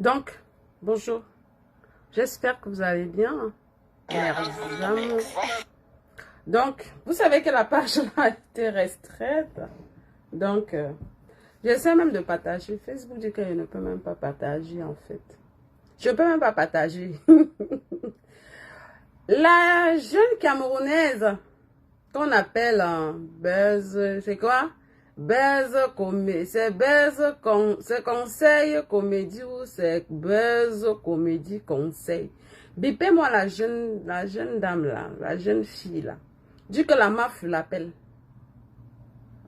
Donc, bonjour. J'espère que vous allez bien. Merci. Donc, vous savez que la page a été restreinte. Donc, j'essaie même de partager. Facebook dit que je ne peux même pas partager en fait. Je ne peux même pas partager. La jeune Camerounaise qu'on appelle Buzz, c'est quoi? Buzz comédie, c'est conseil comédie ou c'est Buzz comédie conseil. Bipez-moi la jeune dame là, la jeune fille là. Dis que la MAF l'appelle.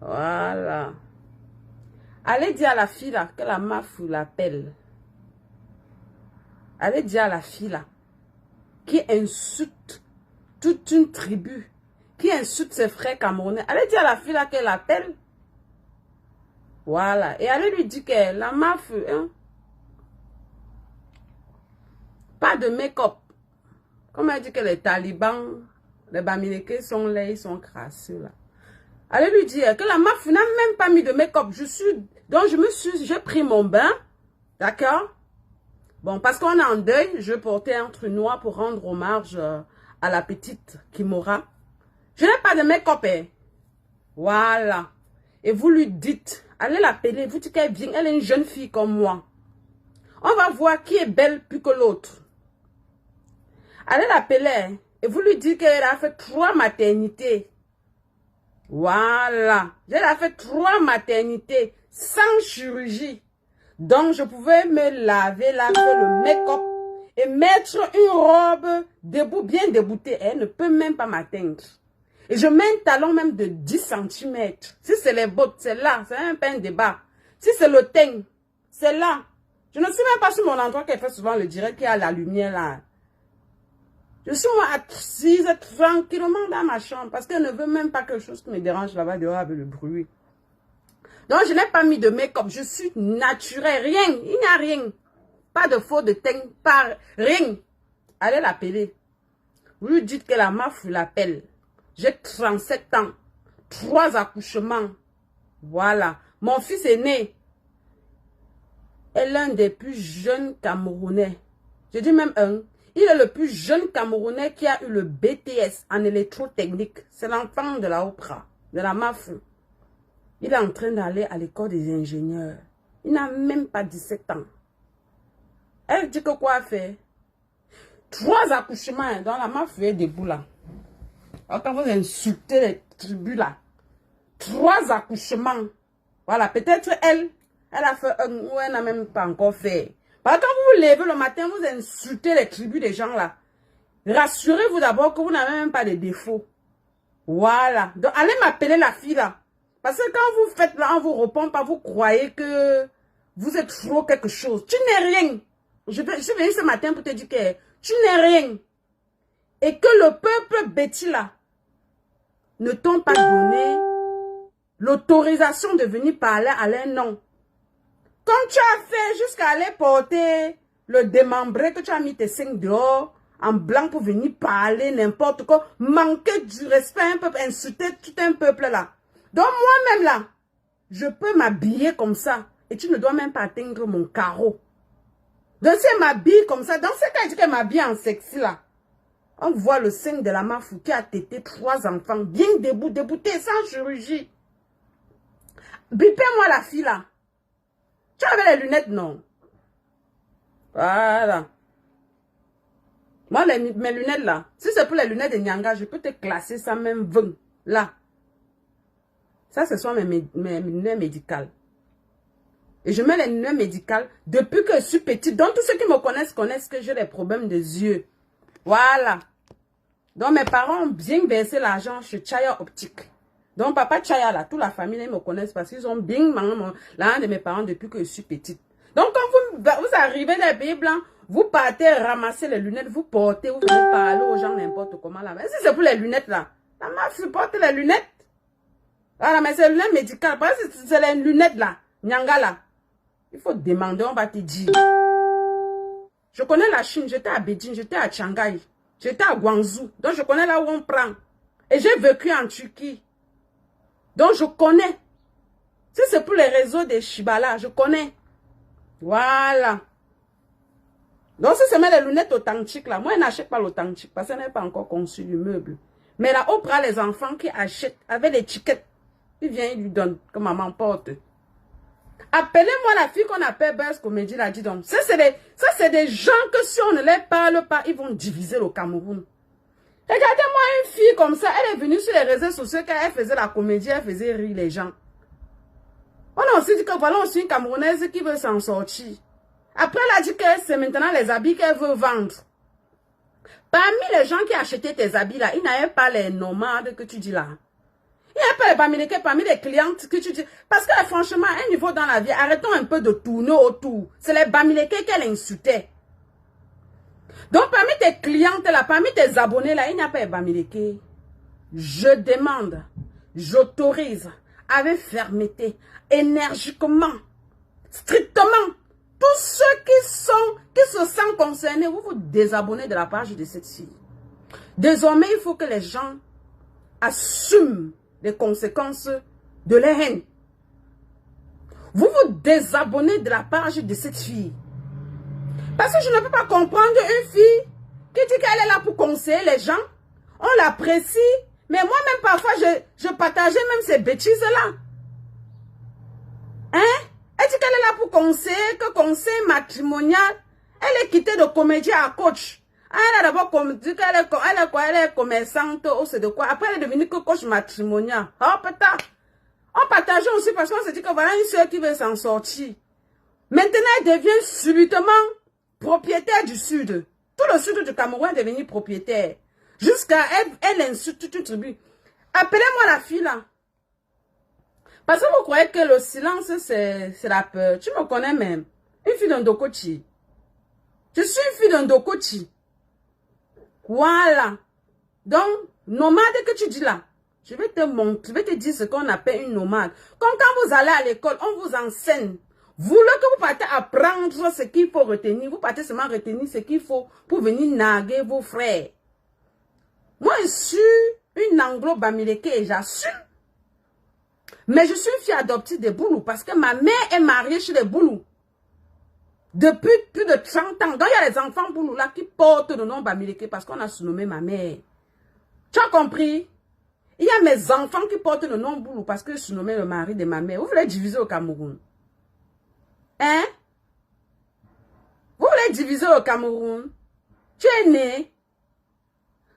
Voilà. Allez dire à la fille là que la MAF l'appelle. Allez dire à la fille là qui insulte toute une tribu, qui insulte ses frères camerounais. Allez dire à la fille là qu'elle appelle. Voilà. Et allez lui dire que la MAF, hein, pas de make-up. Comme elle dit que les talibans, les Bamileke sont là, ils sont crasseux là. Allez lui dire que la MAF n'a même pas mis de make-up. Donc j'ai pris mon bain. D'accord? Bon, parce qu'on est en deuil, je portais un truc noir pour rendre hommage à la petite Kimora. Je n'ai pas de make-up, hein. Voilà. Et vous lui dites, allez l'appeler, vous dites qu'elle vient, elle est une jeune fille comme moi. On va voir qui est belle plus que l'autre. Allez l'appeler et vous lui dites qu'elle a fait 3 maternités. Voilà. Elle a fait 3 maternités sans chirurgie. Donc, je pouvais me laver, laver le make-up et mettre une robe debout, bien déboutée. Elle ne peut même pas m'atteindre. Et je mets un talon même de 10 cm. Si c'est les bottes, c'est là. C'est un pain de bas. Si c'est le teint, c'est là. Je ne suis même pas sur mon endroit qu'elle fait souvent le direct qui a la lumière là. Je suis moi assise tranquillement dans ma chambre parce qu'elle ne veut même pas quelque chose qui me dérange là-bas dehors avec le bruit. Donc, je n'ai pas mis de make-up. Je suis naturelle. Rien. Il n'y a rien. Pas de faux de teint. Pas rien. Allez l'appeler. Vous lui dites que la MAF l'appelle. J'ai 37 ans. 3 accouchements. Voilà. Mon fils est né. Elle est l'un des plus jeunes Camerounais. Je dis même un. Il est le plus jeune Camerounais qui a eu le BTS en électrotechnique. C'est l'enfant de la OPRA, de la MAF. Il est en train d'aller à l'école des ingénieurs. Il n'a même pas 17 ans. Elle dit que quoi faire? 3 accouchements dans la MAF est debout là. Alors quand vous insultez les tribus là. 3 accouchements. Voilà, peut-être elle a fait un ou elle n'a même pas encore fait. Parce que quand vous vous levez le matin, vous insultez les tribus des gens là. Rassurez-vous d'abord que vous n'avez même pas de défauts. Voilà. Donc allez m'appeler la fille là. Parce que quand vous faites là, on vous répond pas, vous croyez que vous êtes trop quelque chose. Tu n'es rien. Je suis venue ce matin pour te dire que tu n'es rien. Et que le peuple bêtis là ne t'ont pas donné l'autorisation de venir parler à leur nom. Quand tu as fait jusqu'à aller porter le démembré, que tu as mis tes seins dehors, en blanc pour venir parler n'importe quoi, manquer du respect un peuple, insulter tout un peuple là. Donc moi-même là, je peux m'habiller comme ça et tu ne dois même pas atteindre mon carreau. Donc si elle m'habille comme ça, dans ce cas, elle dit qu'elle m'habille en sexy là. On voit le sein de la MAF qui a tété 3 enfants, bien débouté, sans chirurgie. Bipez-moi la fille là. Tu avais les lunettes, non? Voilà. Moi, mes lunettes là, si c'est pour les lunettes de Nyanga, je peux te classer ça même 20. Là. Ça, ce sont mes lunettes médicales. Et je mets les lunettes médicales depuis que je suis petite. Donc, tous ceux qui me connaissent que j'ai des problèmes des yeux. Voilà. Donc, mes parents ont bien versé l'argent chez Chaya Optique. Donc, papa Chaya, là, toute la famille, ils me connaissent parce qu'ils ont bien l'un de mes parents depuis que je suis petite. Donc, quand vous arrivez dans les pays blancs, vous partez ramasser les lunettes, vous portez, vous venez parler aux gens n'importe comment là. Mais si c'est pour les lunettes là, la MAF supporte les lunettes. Voilà, mais c'est les lunettes médicales. Parce que c'est les lunettes là, Nyanga là. Il faut demander, on va te dire. Je connais la Chine, j'étais à Beijing, j'étais à Shanghai, j'étais à Guangzhou. Donc, je connais là où on prend. Et j'ai vécu en Turquie. Donc, je connais. Si c'est pour les réseaux des Shibala, je connais. Voilà. Donc, si c'est les lunettes authentiques, là, moi, je n'achète pas l'authentique parce que ce n'est pas encore conçu du meuble. Mais là, on prend les enfants qui achètent avec l'étiquette. Il vient, il lui donne, que maman porte. Appelez-moi la fille qu'on appelle Buzz Comédie, là, dis donc. Ça, c'est des gens que si on ne les parle pas, ils vont diviser le Cameroun. Regardez-moi une fille comme ça, elle est venue sur les réseaux sociaux, quand elle faisait la comédie, elle faisait rire les gens. On a aussi dit que voilà aussi une Camerounaise qui veut s'en sortir. Après, elle a dit que c'est maintenant les habits qu'elle veut vendre. Parmi les gens qui achetaient tes habits là, il n'y avait pas les nomades que tu dis là. Il n'y avait pas les Bamileke parmi les clientes que tu dis. Parce que franchement, à un niveau dans la vie, arrêtons un peu de tourner autour. C'est les Bamileke qu'elle insultait. Donc parmi tes clientes là, parmi tes abonnés là, il n'y a pas les Bamileke. Je demande, j'autorise, avec fermeté, énergiquement, strictement, tous ceux qui se sentent concernés, vous vous désabonnez de la page de cette fille. Désormais, il faut que les gens assument les conséquences de leur haine. Vous vous désabonnez de la page de cette fille. Parce que je ne peux pas comprendre une fille qui dit qu'elle est là pour conseiller les gens. On l'apprécie, mais moi-même parfois, je partageais même ces bêtises-là. Hein? Elle dit qu'elle est là pour conseiller, que conseil matrimonial. Elle est quittée de comédien à coach. Elle a d'abord dit qu'elle est commerçante ou c'est de quoi. Après, elle est devenue que coach matrimonial. Oh, peut-être. On partageait aussi parce qu'on se dit que voilà une soeur qui veut s'en sortir. Maintenant, elle devient subitement propriétaire du sud. Tout le sud du Cameroun est devenu propriétaire. Jusqu'à elle insulte toute une tribu. Appelez-moi la fille là. Parce que vous croyez que le silence, c'est la peur. Tu me connais même. Une fille d'un Dokochi. Je suis une fille d'un Dokochi. Voilà. Donc, nomade que tu dis là, je vais te dire ce qu'on appelle une nomade. Comme quand vous allez à l'école, on vous enseigne. Vous, là que vous partez apprendre ce qu'il faut retenir, vous partez seulement retenir ce qu'il faut pour venir narguer vos frères. Moi, je suis une anglo-bamileke et j'assume. Mais je suis une fille adoptive des Boulous parce que ma mère est mariée chez les Boulous. Depuis plus de 30 ans. Donc, il y a les enfants Boulous là qui portent le nom Bamileke parce qu'on a surnommé ma mère. Tu as compris? Il y a mes enfants qui portent le nom Boulou parce que je surnommais le mari de ma mère. Vous voulez diviser au Cameroun? Hein? Vous voulez diviser au Cameroun? Tu es né.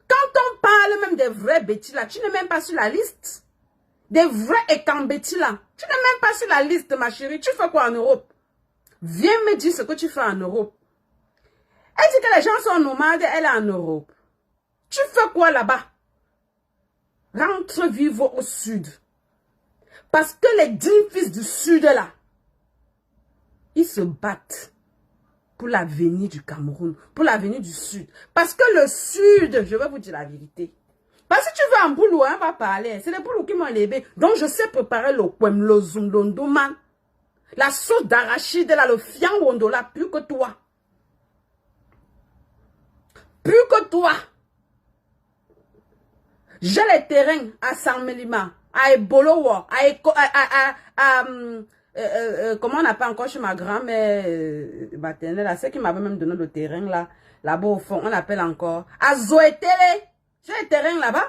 Quand on parle même des vrais bêtis là, tu n'es même pas sur la liste. Des vrais écambétis là. Tu n'es même pas sur la liste, ma chérie. Tu fais quoi en Europe? Viens me dire ce que tu fais en Europe. Elle dit que les gens sont nomades, elle est en Europe. Tu fais quoi là-bas? Rentre vivre au sud. Parce que les 10 fils du sud là, ils se battent pour l'avenir du Cameroun, pour l'avenir du sud. Parce que le sud, je vais vous dire la vérité. Parce que tu veux un boulot, hein, va parler. C'est les boulots qui m'ont élevé. Donc je sais préparer le kwem, le zundondoman. La sauce d'arachide, là, le fiangondo, là, plus que toi. Plus que toi. J'ai les terrains à Samelima, à Ebolowo, comment on appelle encore chez ma grand-mère maternelle, c'est qui m'avait même donné le terrain là, là-bas au fond, on appelle encore, à Zoétélé. J'ai les terrains là-bas.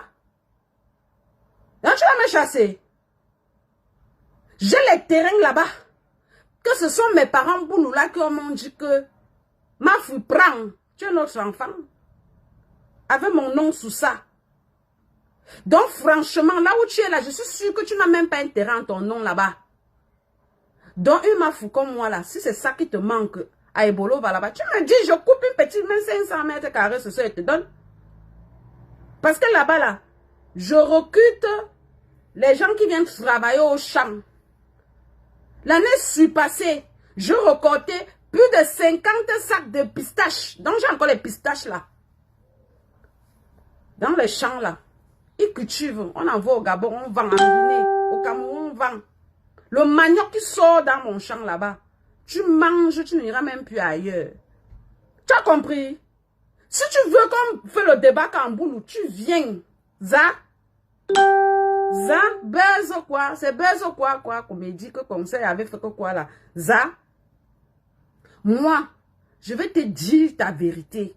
Donc tu vas me chasser. J'ai les terrains là-bas. Que ce sont mes parents boulous là qui m'ont dit que ma fille prend, tu es notre enfant. Avec mon nom sous ça. Donc franchement, là où tu es là, je suis sûre que tu n'as même pas intérêt en ton nom là-bas. Donc une mafou comme moi là, si c'est ça qui te manque à Ebolo, va là-bas, tu me dis, je coupe une petite main 500 mètres carrés, ce soir, je te donne. Parce que là-bas là, je recrute les gens qui viennent travailler au champ. L'année surpassée, je recortais plus de 50 sacs de pistaches. Donc j'ai encore les pistaches là. Dans les champs là. Ils cultivent, on envoie au Gabon, on vend en Guinée, au Cameroun, on vend. Le manioc qui sort dans mon champ là-bas, tu manges, tu n'iras même plus ailleurs. Tu as compris? Si tu veux qu'on fait le débat Kamboulou, tu viens. Ça, buzz quoi? C'est buzz quoi? Comédie que conseil avait fait que quoi là? Ça, moi, je vais te dire ta vérité.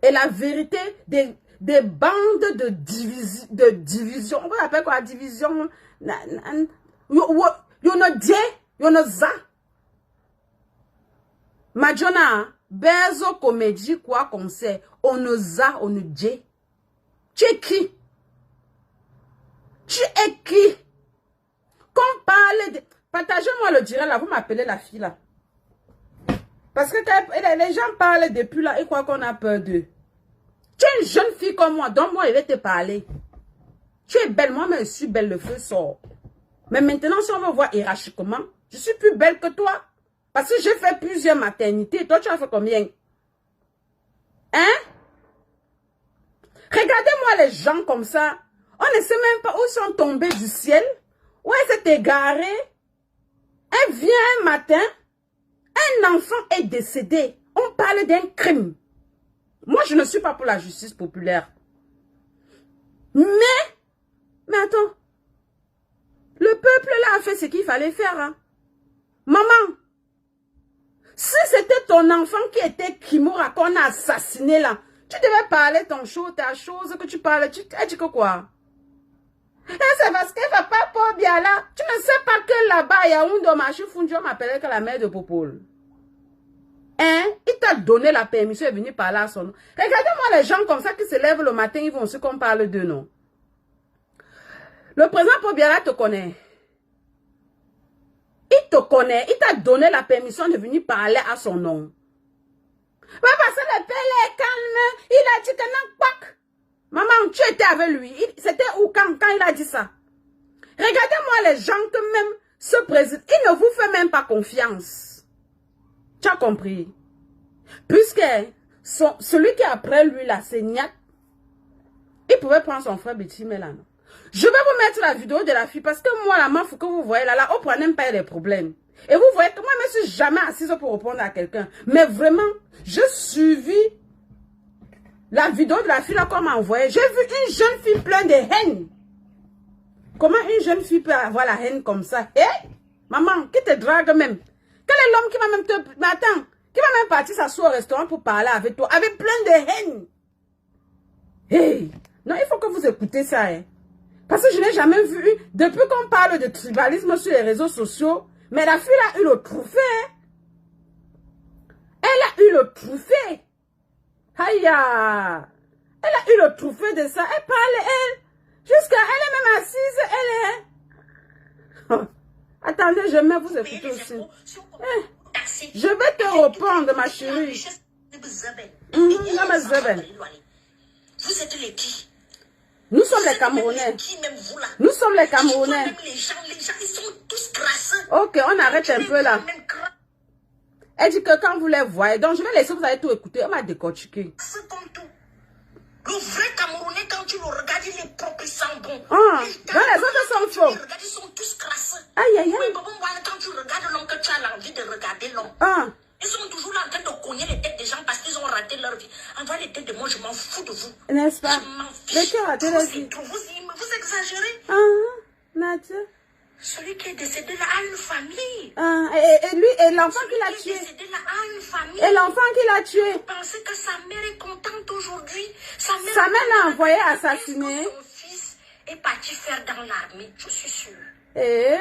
Et la vérité des bandes de division. On va appeler quoi? Division. Yonoza. Majona, Bezo comédie quoi qu'on sait. Onoza, onodje. Tu es qui? Tu es qui? Qu'on parle de... Partagez-moi le direct là, vous m'appelez la fille là. Parce que les gens parlent depuis là, ils croient qu'on a peur d'eux. Tu es une jeune fille comme moi, donc moi je vais te parler. Tu es belle, moi mais je suis belle, le feu sort. Mais maintenant si on me voit hiérarchiquement, je suis plus belle que toi. Parce que j'ai fait plusieurs maternités. Toi tu as fait combien? Hein? Regardez-moi les gens comme ça. On ne sait même pas où ils sont tombés du ciel. Où elle s'est égarée. Elle vient un matin. Un enfant est décédé. On parle d'un crime. Moi, je ne suis pas pour la justice populaire. Mais attends. Le peuple là a fait ce qu'il fallait faire. Hein. Maman. Si c'était ton enfant qui était Kimura qu'on a assassiné là, tu devais parler ta chose que tu parles. Tu dis que quoi? Et c'est parce qu'elle ne va pas pour bien là. Tu ne sais pas que là-bas, il y a un dommage. Fundio m'appelait que la mère de Popol. Hein? Il t'a donné la permission de venir parler à son nom. Regardez-moi les gens comme ça qui se lèvent le matin, ils vont aussi qu'on parle de nom. Le président Pobiala te connaît. Il te connaît. Il t'a donné la permission de venir parler à son nom. Mais parce que le père est calme, il a dit que non, pas. Maman, tu étais avec lui. C'était où quand il a dit ça? Regardez-moi les gens que même ce président, il ne vous fait même pas confiance. Tu as compris? Puisque celui qui est après lui, là, c'est Niak. Il pouvait prendre son frère Betty, mais là, non. Je vais vous mettre la vidéo de la fille parce que moi, la meuf que vous voyez là, on prend même pas des problèmes. Et vous voyez que moi, je ne suis jamais assise pour répondre à quelqu'un. Mais vraiment, je suivi la vidéo de la fille là qu'on m'a envoyée. J'ai vu une jeune fille pleine de haine. Comment une jeune fille peut avoir la haine comme ça? Eh? Maman, qui te drague même? Quel est l'homme qui va même te... Mais attends, qui va même partir s'asseoir au restaurant pour parler avec toi, avec plein de haine? Hey! Non, il faut que vous écoutez ça, hein. Parce que je n'ai jamais vu, depuis qu'on parle de tribalisme sur les réseaux sociaux, mais la fille a eu le trophée. Hein. Elle a eu le trophée. Aïe! Elle a eu le trophée de ça. Elle parle, elle. Jusqu'à elle est même assise, elle est. Attendez, je vais vous écouter aussi. Je vais te répondre, ma chérie. Vous êtes les qui? Nous sommes les Camerounais. Nous sommes les Camerounais. Les gens, ils sont tous crasseux. Ok, on arrête un peu là. Elle dit que quand vous les voyez, donc je vais laisser vous allez tout écouter. On m'a décortiqué. C'est comme tout. Le vrai Camerounais, quand tu le regardes, il est propre, il sent bon. Ah, les autres sont faux. Ils sont tous crasseux. Aïe, aïe, aïe. Mais quand tu regardes l'homme, que tu as l'envie de regarder l'homme. Ah. Ils sont toujours là en train de cogner les têtes des gens parce qu'ils ont raté leur vie. Envoie les têtes de moi, je m'en fous de vous. N'est-ce pas? Je m'en fiche. Mais qui a raté leur vie? Vous exagérez. Ah, Nadia. Celui qui est décédé là a une famille. Ah, et lui, et l'enfant qui l'a tué. Décédé là a une famille. Et l'enfant qui l'a tué. Vous pensez que sa mère est contente aujourd'hui? Sa mère l'a envoyé assassiner. Son fils est parti faire dans l'armée, je suis sûre. Et?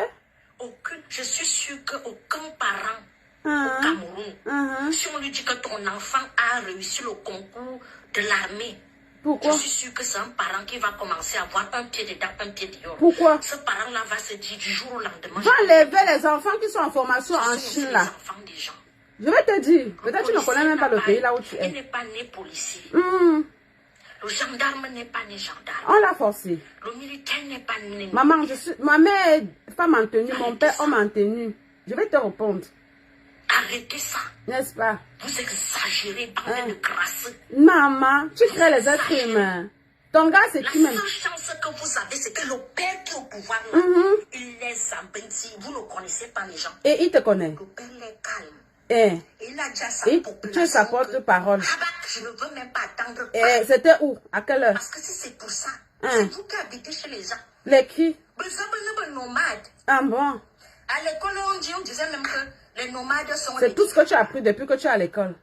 Je suis sûre qu'aucun parent au Cameroun, si on lui dit que ton enfant a réussi le concours de l'armée, pourquoi? Je suis sûre que c'est un parent qui va commencer à avoir un pied dedans, un pied dehors. Pourquoi? Ce parent-là va se dire du jour au lendemain. Va enlever les enfants qui sont en formation en Chine là. Je vais te dire, peut-être tu ne connais même pas le pays là où tu es. Il n'est pas né policier. Le gendarme n'est pas né gendarme. On l'a forcé. Le militaire n'est pas né. Maman, ma mère est femme en tenue, mon père homme en tenue. Je vais te répondre. Arrêtez ça. N'est-ce pas? Vous exagérez, bande de crasseux. Maman, tu crées les êtres humains. Ton gars, c'est qui même? La seule chance que vous avez, c'est que le père qui est au pouvoir, il les abandonne. Vous ne connaissez pas les gens. Et il te connaît. Le père est calme. Il a déjà sa population. Tu es sa porte-parole. Je ne veux même pas attendre. C'était où? À quelle heure? Parce que si c'est pour ça, c'est vous qui habitez chez les gens. Les qui? Les nomades. Ah bon? À l'école, on disait même que les nomades sont... C'est tout ce que tu as appris depuis que tu es à l'école.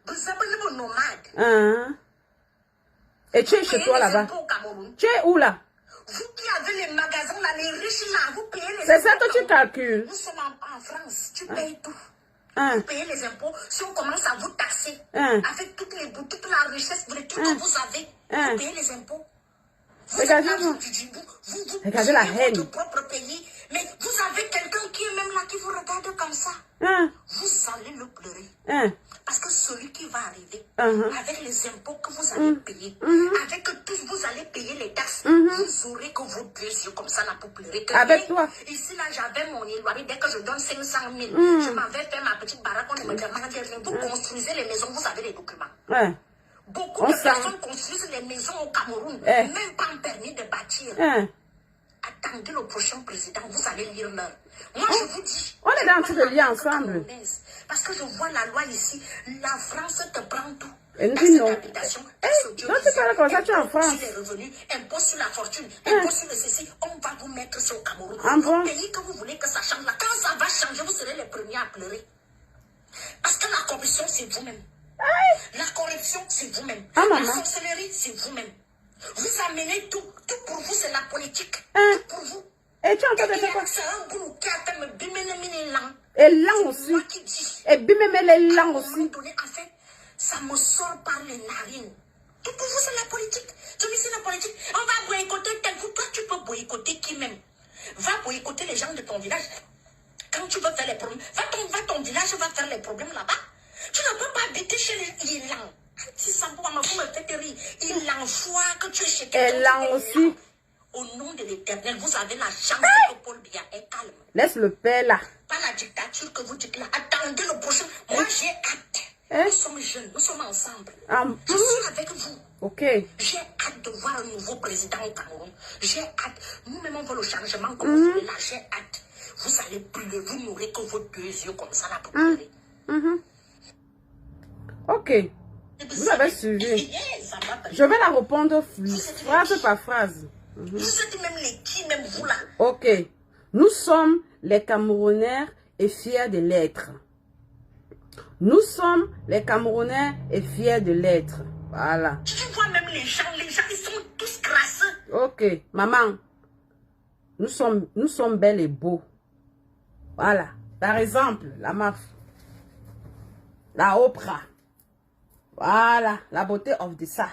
Vous êtes les nomades. Et tu es chez toi là-bas. Tu es où là? Vous qui avez les magasins là, les riches là, vous payez les impôts. C'est ça que tu calcules. Nous sommes en France, tu payes tout. Vous payez les impôts. Si on commence à vous taxer, avec toutes les boutiques, toute la richesse, les trucs que vous avez, vous payez les impôts. Vous regardez êtes là, vous regardez la haine. Votre propre pays, mais vous avez quelqu'un qui est même là, qui vous regarde comme ça. Vous allez le pleurer. Parce que celui qui va arriver, avec les impôts que vous allez payer, avec tous vous allez payer les taxes, vous aurez que vos deux yeux comme ça là pour pleurer. Avec toi. Ici là, j'avais mon éloigné, dès que je donne 500 000, je m'avais fait ma petite baraque, on ne me demande rien. Vous construisez les maisons, vous avez les documents. Beaucoup de personnes construisent les maisons au Cameroun, même pas un permis de bâtir. Attendez le prochain président, vous allez lire l'heure. Moi, je vous dis. On est dans tout le lien ensemble. Parce que je vois la loi ici. La France te prend tout. Et nous disons, non, tu parles comme ça, tu es en France. Sur les revenus, impôt sur la fortune, impôt sur le ceci, on va vous mettre sur le Cameroun. Bon? Le pays que vous voulez que ça change là, quand ça va changer, vous serez les premiers à pleurer. Parce que la corruption, c'est vous-même. La corruption, c'est vous-même. La sorcellerie, c'est vous-même. Vous amenez tout. Tout pour vous, c'est la politique. Tout pour vous. Et tu es en train de faire quoi? C'est un boulot qui a fait me bimener l'an. Et l'an aussi. Et bimener les langues aussi. En fait, ça me sort par les narines. Tout pour vous, c'est la politique. Je dis, c'est la politique. On va boycotter tel coup. Toi, tu peux boycotter qui même? Va boycotter les gens de ton village. Quand tu veux faire les problèmes, va ton village, va faire les problèmes là-bas. Tu ne peux pas habiter chez les langues. Vous me faites rire. Il envoie que tu es chez quelqu'un. Et là aussi. Au nom de l'Éternel, vous avez la chance que Paul Biya est calme. Laisse le père là. Pas la dictature que vous dites là. Attendez le prochain. Moi, j'ai hâte. Nous sommes jeunes, nous sommes ensemble. Je suis avec vous. Ok. J'ai hâte de voir un nouveau président au Cameroun. J'ai hâte. Nous-mêmes, on veut le changement comme vous voulez là. J'ai hâte. Vous allez pleurer, vous n'aurez que vos deux yeux comme ça là pour pleurer. Ok. Vous avez suivi. Je vais la répondre phrase par phrase. Vous êtes même les qui, même vous là. Ok. Nous sommes les Camerounais et fiers de l'être. Nous sommes les Camerounais et fiers de l'être. Voilà. Tu vois même les gens, ils sont tous crasseux. Ok. Maman, nous sommes belles et beaux. Voilà. Par exemple, la MAF. La Oprah. Voilà. La beauté of the ça.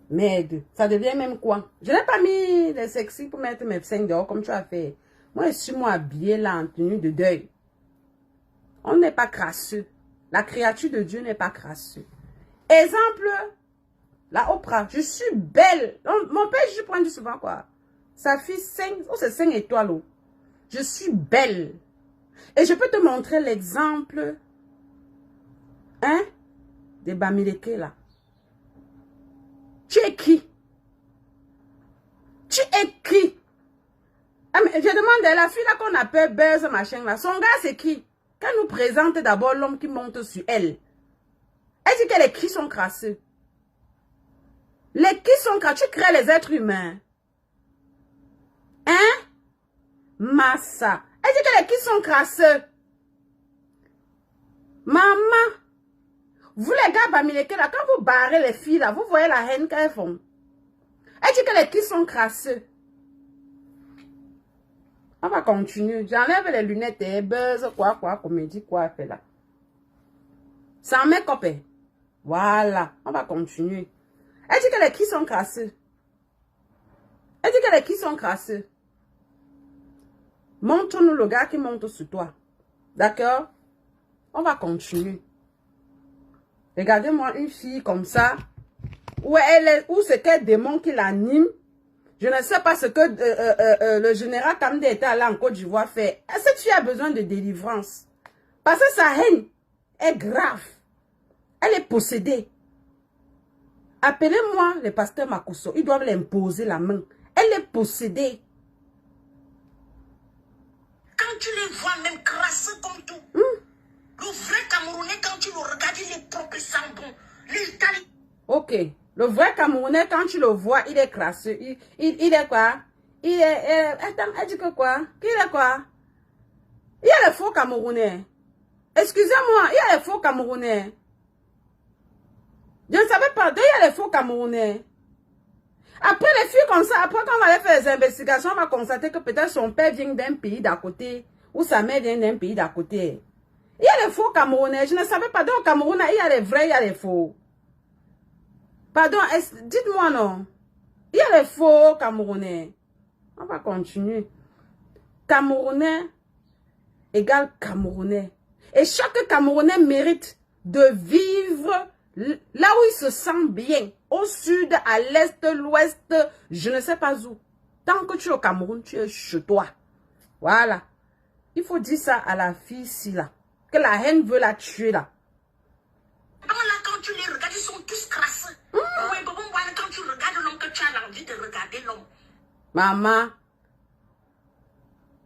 Merde. Ça devient même quoi? Je n'ai pas mis les sexy pour mettre mes seins dehors comme tu as fait. Moi, je suis habillée là en tenue de deuil. On n'est pas crasseux. La créature de Dieu n'est pas crasseux. Exemple, la Oprah. Je suis belle. Mon père, je prends souvent quoi. Sa fille 5, c'est 5 étoiles. Je suis belle. Et je peux te montrer l'exemple, de Bamileke là. Tu es qui? Tu es qui? Je demande à la fille là qu'on appelle Buzz machin là. Son gars c'est qui? Qu'elle nous présente d'abord l'homme qui monte sur elle. Elle dit que les qui sont crasseux. Les qui sont crasseux? Tu crées les êtres humains. Massa. Elle dit que les qui sont crasseux. Maman. Vous les gars, Bamileke, là, quand vous barrez les filles, là, vous voyez la haine qu'elles font. Elle dit que les qui sont crasseux. On va continuer. J'enlève les lunettes et buzz, quoi, comédie, quoi, fait là. Sans make-up. Voilà. On va continuer. Elle dit que les qui sont crasseux. Elle dit que les qui sont crasseux. Montre-nous le gars qui monte sur toi. D'accord? On va continuer. Regardez-moi une fille comme ça, où c'est quel démon qui l'anime. Je ne sais pas ce que le général Kamde était allé en Côte d'Ivoire faire. Cette fille a besoin de délivrance. Parce que sa haine est grave. Elle est possédée. Appelez-moi le pasteur Makuso. Ils doivent l'imposer la main. Elle est possédée. Quand tu les vois même crasseux comme tout. Le vrai Camerounais, quand tu le regardes, il est propre, il sent bon. L'Italie. Ok. Le vrai Camerounais, quand tu le vois, il est crasseux. Il est quoi? Il est... attends, elle dit que quoi? Il est quoi? Il y a les faux Camerounais. Excusez-moi, il y a les faux Camerounais. Je ne savais pas. D'où il y a les faux Camerounais. Après, les filles comme ça, après, quand on allait faire les investigations, on va constater que peut-être son père vient d'un pays d'à côté ou sa mère vient d'un pays d'à côté. Il y a les faux Camerounais. Je ne savais pas. Dans le Cameroun, il y a les vrais, il y a les faux. Pardon, dites-moi non. Il y a les faux Camerounais. On va continuer. Camerounais égale Camerounais. Et chaque Camerounais mérite de vivre là où il se sent bien. Au sud, à l'est, l'ouest, je ne sais pas où. Tant que tu es au Cameroun, tu es chez toi. Voilà. Il faut dire ça à la fille ici, là. Que la haine veut la tuer, là. Quand tu les regardes, ils sont tous crasseux. Ouais, quand tu regardes l'homme, que tu as l'envie de regarder l'homme. Maman.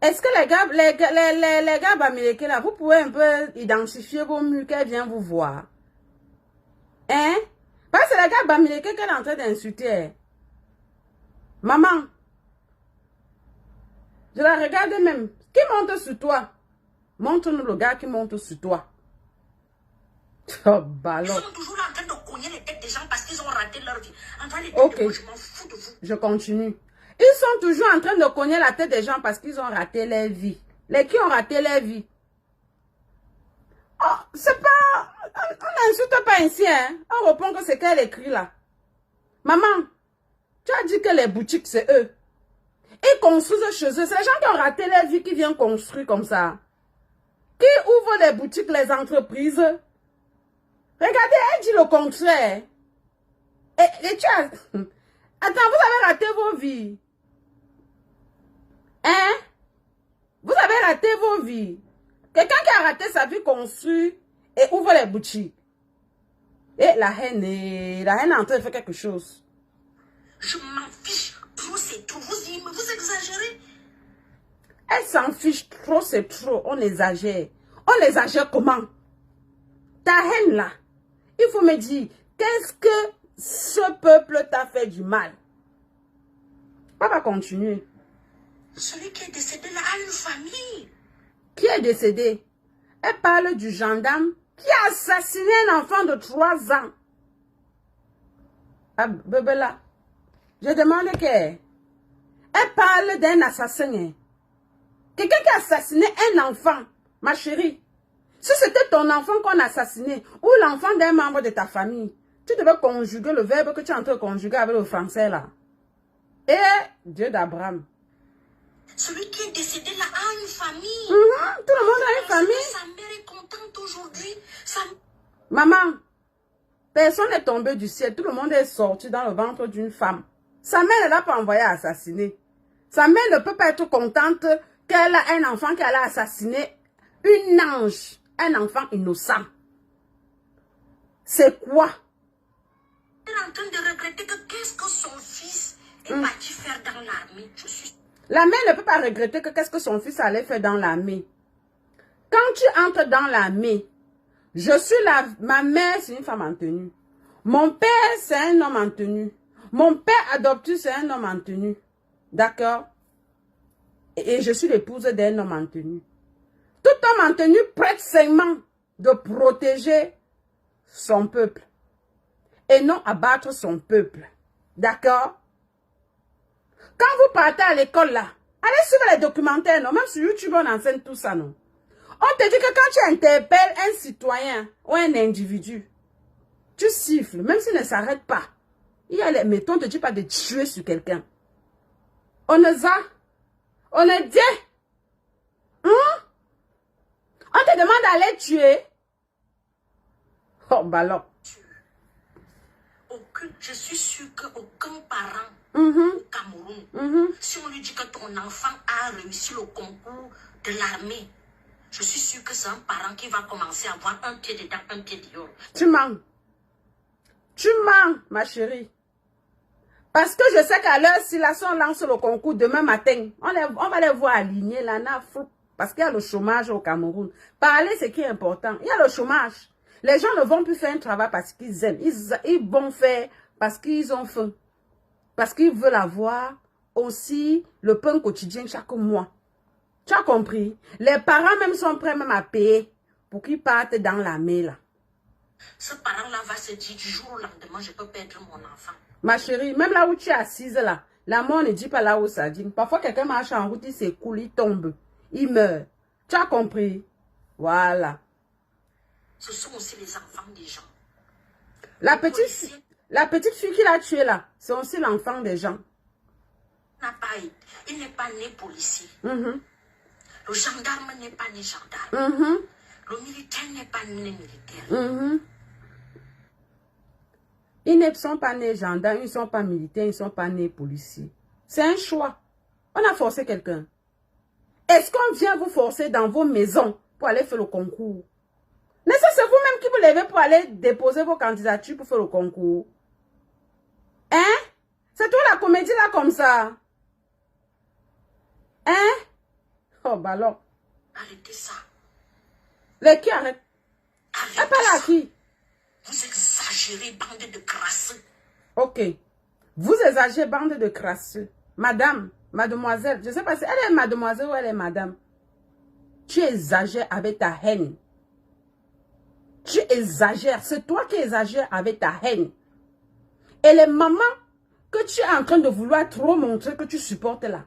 Est-ce que les gars bamileke là, vous pouvez un peu identifier vos murs qu'elle vient vous voir? Hein? Parce que c'est les gars bamileke qu'elle est en train d'insulter. Maman. Je la regarde même. Qui monte sur toi? Montre-nous le gars qui monte sur toi. Oh, ballon. Ils sont toujours là en train de cogner les têtes des gens parce qu'ils ont raté leur vie. Ok. Je m'en fous de vous. Je continue. Ils sont toujours en train de cogner la tête des gens parce qu'ils ont raté leur vie. Les qui ont raté leur vie. Oh, c'est pas... On n'insulte pas ici, hein. On répond que c'est qu'elle écrit là. Maman, tu as dit que les boutiques, c'est eux. Ils construisent chez eux. C'est les gens qui ont raté leur vie qui viennent construire comme ça. Qui ouvrent les boutiques, les entreprises. Regardez, elle dit le contraire. Et tu as... Attends, vous avez raté vos vies. Hein? Vous avez raté vos vies. Quelqu'un qui a raté sa vie construit et ouvre les boutiques. Et la haine est en train de faire quelque chose. Je m'en fiche. Trop, c'est trop. Vous exagérez. Elle s'en fiche trop, c'est trop. On exagère. On exagère comment? Ta haine là. Il faut me dire, qu'est-ce que ce peuple t'a fait du mal? On va continuer. Celui qui est décédé là a une famille. Qui est décédé? Elle parle du gendarme qui a assassiné un enfant de 3 ans. Ah, bébé là. Je demande qu'elle. Elle parle d'un assassin. Quelqu'un qui a assassiné un enfant. Ma chérie. Si c'était ton enfant qu'on a assassiné ou l'enfant d'un membre de ta famille, tu devais conjuguer le verbe que tu es en train de conjuguer avec le français là. Et Dieu d'Abraham. Celui qui est décédé là a une famille. Tout le monde a une famille. Sa mère est contente aujourd'hui. Maman, personne n'est tombé du ciel. Tout le monde est sorti dans le ventre d'une femme. Sa mère ne l'a pas envoyé assassiner. Sa mère ne peut pas être contente qu'elle a un enfant qu'elle a assassiné. Une ange. Un enfant innocent. C'est quoi? Elle est en train de regretter que qu'est-ce que son fils est parti faire dans l'armée. La mère ne peut pas regretter que qu'est-ce que son fils allait faire dans l'armée. Quand tu entres dans l'armée, ma mère, c'est une femme en tenue. Mon père, c'est un homme en tenue. Mon père adoptif, c'est un homme en tenue. D'accord? Et je suis l'épouse d'un homme en tenue. Tout homme en tenue prête serment de protéger son peuple. Et non abattre son peuple. D'accord? Quand vous partez à l'école là, allez suivre les documentaires, non? Même sur YouTube, on enseigne tout ça, non? On te dit que quand tu interpelles un citoyen ou un individu, tu siffles, même s'il ne s'arrête pas. Il y a les méthodes, on ne te dit pas de tuer sur quelqu'un. On est dit. On te demande d'aller tuer. Oh, ballon. Je suis sûre qu'aucun parent au Cameroun, si on lui dit que ton enfant a réussi le concours de l'armée, je suis sûre que c'est un parent qui va commencer à avoir un pied dedans, un pied dehors. Tu mens. Tu mens, ma chérie. Parce que je sais qu'à l'heure, si la on lance le concours demain matin, on va les voir alignés là, parce qu'il y a le chômage au Cameroun. Parler, c'est qui est important. Il y a le chômage. Les gens ne vont plus faire un travail parce qu'ils aiment. Ils vont faire parce qu'ils ont faim. Parce qu'ils veulent avoir aussi le pain quotidien chaque mois. Tu as compris? Les parents même sont prêts même à payer pour qu'il parte dans la mer là. Ce parent-là va se dire du jour au lendemain, je peux perdre mon enfant. Ma chérie, même là où tu es assise là, la mort ne dit pas là où ça dit. Parfois, quelqu'un marche en route, il s'écoule, il tombe, il meurt. Tu as compris? Voilà. Ce sont aussi les enfants des gens. La petite fille qui l'a tuée là, c'est aussi l'enfant des gens. Il n'est pas né policier. Mm-hmm. Le gendarme n'est pas né gendarme. Mm-hmm. Le militaire n'est pas né militaire. Mm-hmm. Ils ne sont pas nés gendarmes, ils ne sont pas militaires, ils ne sont pas nés policiers. C'est un choix. On a forcé quelqu'un. Est-ce qu'on vient vous forcer dans vos maisons pour aller faire le concours? Mais ça, c'est vous-même qui vous levez pour aller déposer vos candidatures pour faire le concours. Hein? C'est toute la comédie là comme ça. Hein? Oh, bah alors. Arrêtez ça. Les qui arrêtent? Elle parle à qui? Vous exagérez, bande de crasseux. Ok. Vous exagérez, bande de crasseux. Madame, mademoiselle, je ne sais pas si elle est mademoiselle ou elle est madame. Tu exagères avec ta haine. Tu exagères. C'est toi qui exagères avec ta haine. Et les mamans que tu es en train de vouloir trop montrer que tu supportes là.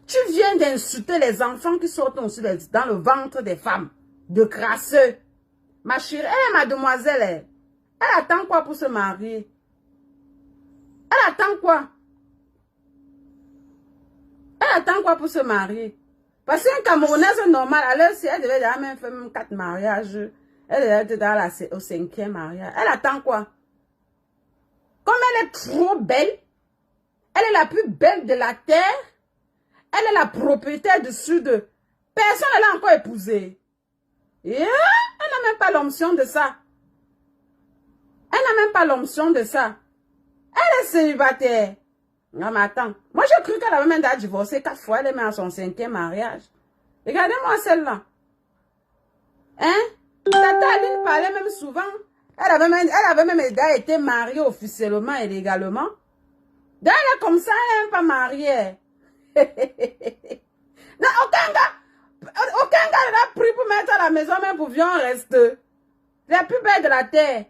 Tu viens d'insulter les enfants qui sortent aussi dans le ventre des femmes. De crasseux. Ma chérie, elle est mademoiselle. Elle attend quoi pour se marier? Elle attend quoi? Elle attend quoi pour se marier? Parce qu'une Camerounaise normale, alors si elle devait déjà même faire 4 mariages, elle devait être dans au 5e mariage. Elle attend quoi? Comme elle est trop belle, elle est la plus belle de la terre, elle est la propriétaire dessus de... Personne ne l'a encore épousée. Yeah, elle n'a même pas l'onction de ça. Elle n'a même pas l'onction de ça. Elle est célibataire. Non, mais attends. Moi, j'ai cru qu'elle avait même déjà divorcé 4 fois. Elle est même à son 5e mariage. Regardez-moi celle-là. Hein? Tata Aline parlait même souvent. Elle avait même déjà été mariée officiellement et légalement. D'ailleurs, elle est comme ça, elle n'est même pas mariée. Non, aucun gars n'a pris pour mettre à la maison, même pour viens reste. La plus belle de la terre.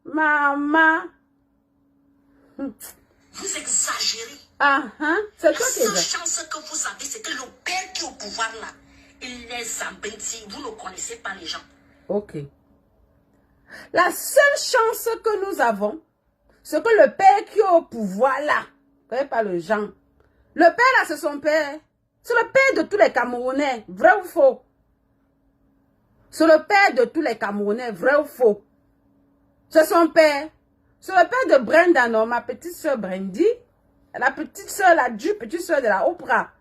Maman. Vous exagérez. C'est La toi qui seule exagères. chance que vous avez, c'est que le père qui est au pouvoir là, il les abrutit. Vous ne connaissez pas les gens. Ok. La seule chance que nous avons, c'est que le père qui est au pouvoir là, ne connais pas le genre. Le père là, c'est son père. C'est le père de tous les Camerounais. Vrai ou faux? C'est le père de tous les Camerounais. Vrai ou faux? C'est son père. C'est le père de Brenda, non, ma petite soeur Brandy. La petite soeur, la due petite soeur de la Oprah.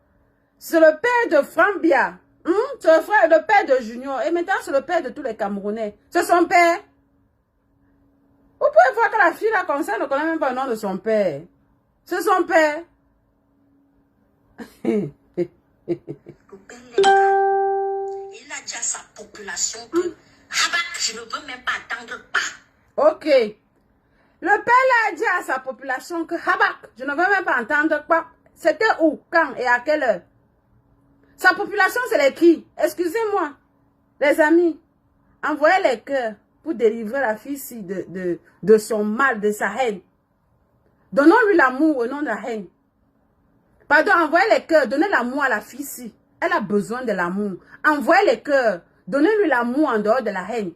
C'est le père de Frambia. C'est le père de Junior. Et maintenant, c'est le père de tous les Camerounais. C'est son père. Vous pouvez voir que la fille là, comme ça, ne connaît même pas le nom de son père. C'est son père. Le père légal, il a dit à sa population que Habak, je ne veux même pas attendre pas. Ok. Le père là a dit à sa population que Habak, je ne veux même pas entendre quoi. C'était où, quand et à quelle heure? Sa population, c'est les qui? Excusez-moi, les amis, envoyez les cœurs pour délivrer la fille ici de son mal, de sa haine. Donnons-lui l'amour au nom de la haine. Pardon, envoyez les cœurs, donnez l'amour à la fille ici. Elle a besoin de l'amour. Envoyez les cœurs, donnez-lui l'amour en dehors de la haine.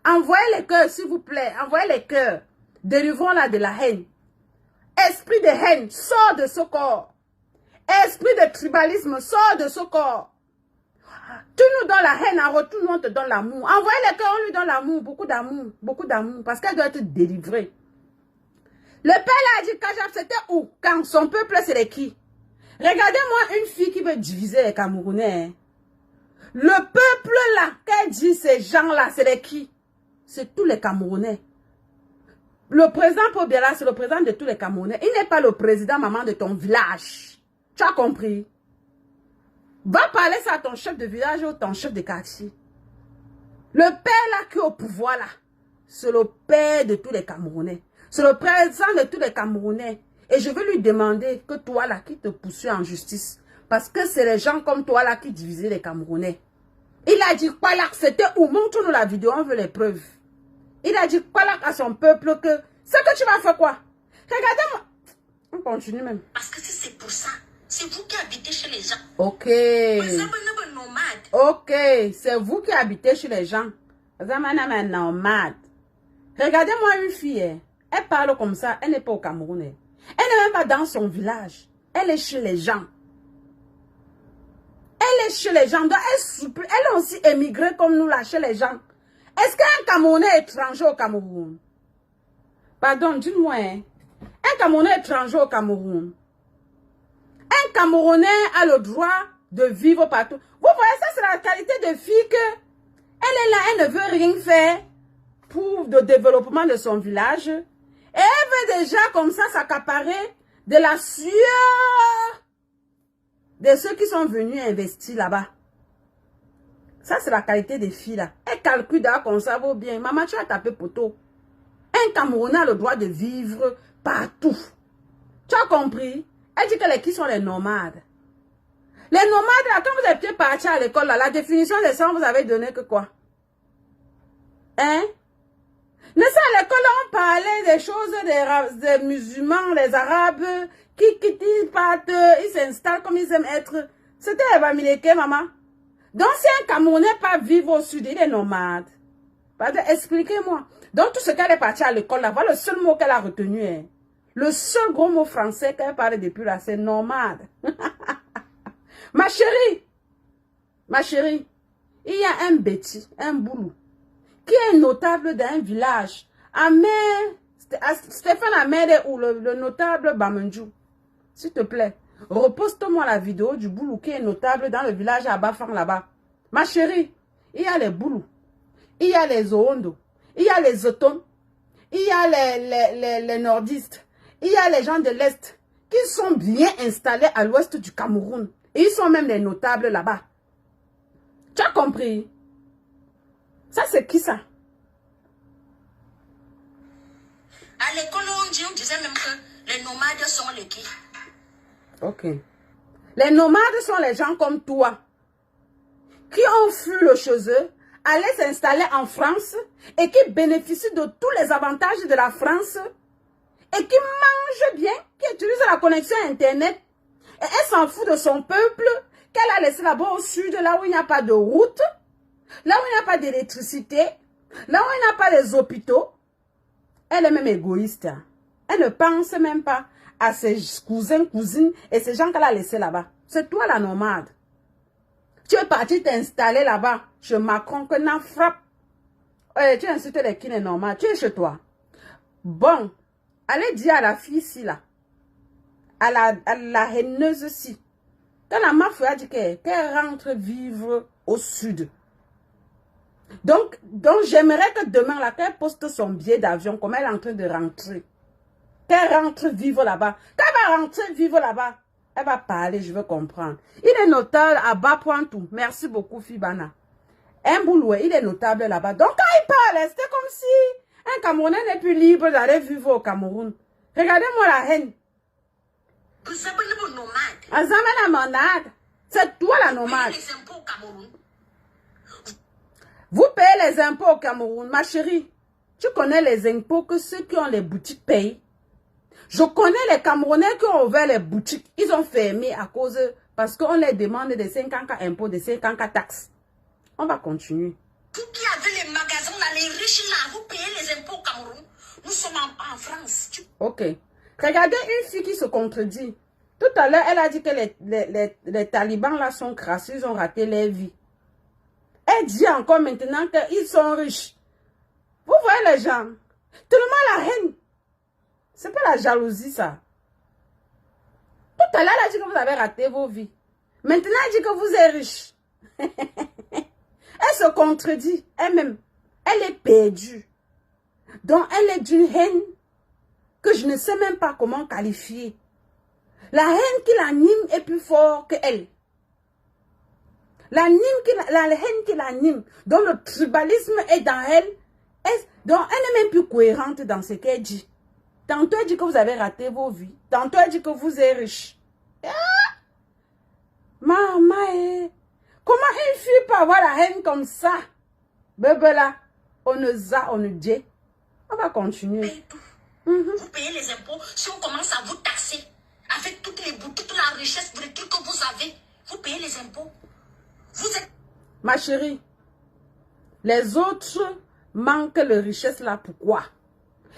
Envoyez les cœurs, s'il vous plaît, envoyez les cœurs. Délivrons-la de la haine. Esprit de haine, sors de ce corps. Esprit de tribalisme, sors de ce corps. Tu nous donnes la haine, en retour, nous on te donne l'amour. Envoyez les cœurs, on lui donne l'amour, beaucoup d'amour, parce qu'elle doit être délivrée. Le père là a dit, Kajab, c'était où? Quand son peuple, c'est les qui? Regardez-moi une fille qui veut diviser les Camerounais. Hein. Le peuple là, qu'elle dit, ces gens-là, c'est les qui? C'est tous les Camerounais. Le président Pobiala, c'est le président de tous les Camerounais. Il n'est pas le président, maman, de ton village. Tu as compris? Va parler ça à ton chef de village ou ton chef de quartier. Le père là qui est au pouvoir là, c'est le père de tous les Camerounais. C'est le président de tous les Camerounais. Et je vais lui demander que toi là qui te poursuis en justice, Parce que c'est les gens comme toi là qui divisaient les Camerounais. Il a dit quoi là? C'était où? Montre-nous la vidéo, on veut les preuves. Il a dit quoi là à son peuple que... C'est que tu vas faire quoi? Regardez-moi. On continue même. Parce que si c'est pour ça, c'est vous qui habitez chez les gens. Ok. Vous êtes un nomade. Ok, c'est vous qui habitez chez les gens. Vous êtes un nomade. Regardez-moi une fille. Elle parle comme ça. Elle n'est pas au Cameroun. Elle n'est même pas dans son village. Elle est chez les gens. Elle est chez les gens. Donc elle a aussi émigré comme nous là, chez les gens. Est-ce qu'un Camerounais est étranger au Cameroun? Pardon, dis-moi. Un Camerounais étranger au Cameroun. Un Camerounais a le droit de vivre partout. Vous voyez, ça c'est la qualité de fille que elle est là, elle ne veut rien faire pour le développement de son village. Et elle veut déjà comme ça s'accaparer de la sueur de ceux qui sont venus investir là-bas. Ça c'est la qualité des filles là. Elle calcule d'ailleurs comme ça vaut bien. Maman, tu as tapé poteau. Un Camerounais a le droit de vivre partout. Tu as compris? Elle dit que qui sont les nomades. Les nomades, là, quand vous étiez partis à l'école, la définition de ça, vous avez donné que quoi? Hein? N'est-ce pas à l'école, on parlait des choses des musulmans, des arabes, qui partent, ils s'installent comme ils aiment être. C'était les Bamileke, maman. Donc, si un Camerounais pas vivre au sud, il est nomade. Expliquez-moi. Donc, tout ce qu'elle est partie à l'école, là, voilà le seul mot qu'elle a retenu. Hein. Le seul gros mot français qu'elle parle depuis là, c'est nomade. Ma chérie, il y a un bêtis, un boulou, qui est notable d'un village. Stéphane Ahmed ou le notable Bamendjou. S'il te plaît, reposte-moi la vidéo du boulou qui est notable dans le village à Bafang là-bas. Ma chérie, il y a les boulous, il y a les Ohondo, il y a les Oton, il y a les nordistes, il y a les gens de l'Est qui sont bien installés à l'ouest du Cameroun. Et ils sont même les notables là-bas. Tu as compris? Ça, c'est qui ça? À l'école, on disait même que les nomades sont les qui? Ok. Les nomades sont les gens comme toi qui ont fui le chez eux, allaient s'installer en France et qui bénéficient de tous les avantages de la France et qui mangent bien, qui utilisent la connexion Internet. Et elle s'en fout de son peuple qu'elle a laissé là-bas au sud, là où il n'y a pas de route, là où il n'y a pas d'électricité, là où il n'y a pas les hôpitaux. Elle est même égoïste. Elle ne pense même pas à ses cousins, cousines et ces gens qu'elle a laissés là-bas. C'est toi la nomade. Tu es parti t'installer là-bas chez Macron que n'en frappe. Tu insultes les qui est normal. Tu es chez toi. Bon, allez dire à la fille ici là. À la haineuse aussi. Quand la mafia a dit qu'elle rentre vivre au sud. Donc j'aimerais que demain, là, qu'elle poste son billet d'avion, comme elle est en train de rentrer. Qu'elle rentre vivre là-bas. Quand elle va rentrer vivre là-bas, elle va parler, je veux comprendre. Il est notable à Bas-Pointou. Merci beaucoup, Fibana. Un bouloué, il est notable là-bas. Donc quand il parle, c'est comme si un Camerounais n'est plus libre d'aller vivre au Cameroun. Regardez-moi la haine. Vous êtes un nomade. C'est toi la nomade. Les impôts au Cameroun. Vous payez les impôts au Cameroun, ma chérie. Tu connais les impôts que ceux qui ont les boutiques payent. Je connais les Camerounais qui ont ouvert les boutiques. Ils ont fermé à cause, parce qu'on les demande des 50 impôts, des 50 taxes. On va continuer. Vous qui avez les magasins, là, les riches là, vous payez les impôts au Cameroun. Nous sommes en France. Ok. Regardez une fille qui se contredit. Tout à l'heure, elle a dit que les talibans là sont crasseux, ils ont raté leur vie. Elle dit encore maintenant qu'ils sont riches. Vous voyez les gens, tellement la haine. C'est pas la jalousie ça. Tout à l'heure, elle a dit que vous avez raté vos vies. Maintenant, elle dit que vous êtes riche. Elle se contredit elle-même. Elle est perdue. Donc, elle est d'une haine que je ne sais même pas comment qualifier. La haine qui l'anime est plus fort qu'elle. La haine qui l'anime, dont le tribalisme est dans elle, donc elle n'est même plus cohérente dans ce qu'elle dit. Tantôt elle dit que vous avez raté vos vies, tantôt elle dit que vous êtes riche. Maman, comment une fille peut avoir la haine comme ça? Bébé là, on ne za, on ne dit. On va continuer. Vous payez les impôts. Si on commence à vous taxer, avec toutes les bouts, toute la richesse de tout que vous avez, vous payez les impôts. Vous êtes... Ma chérie, les autres manquent de richesse là. Pourquoi?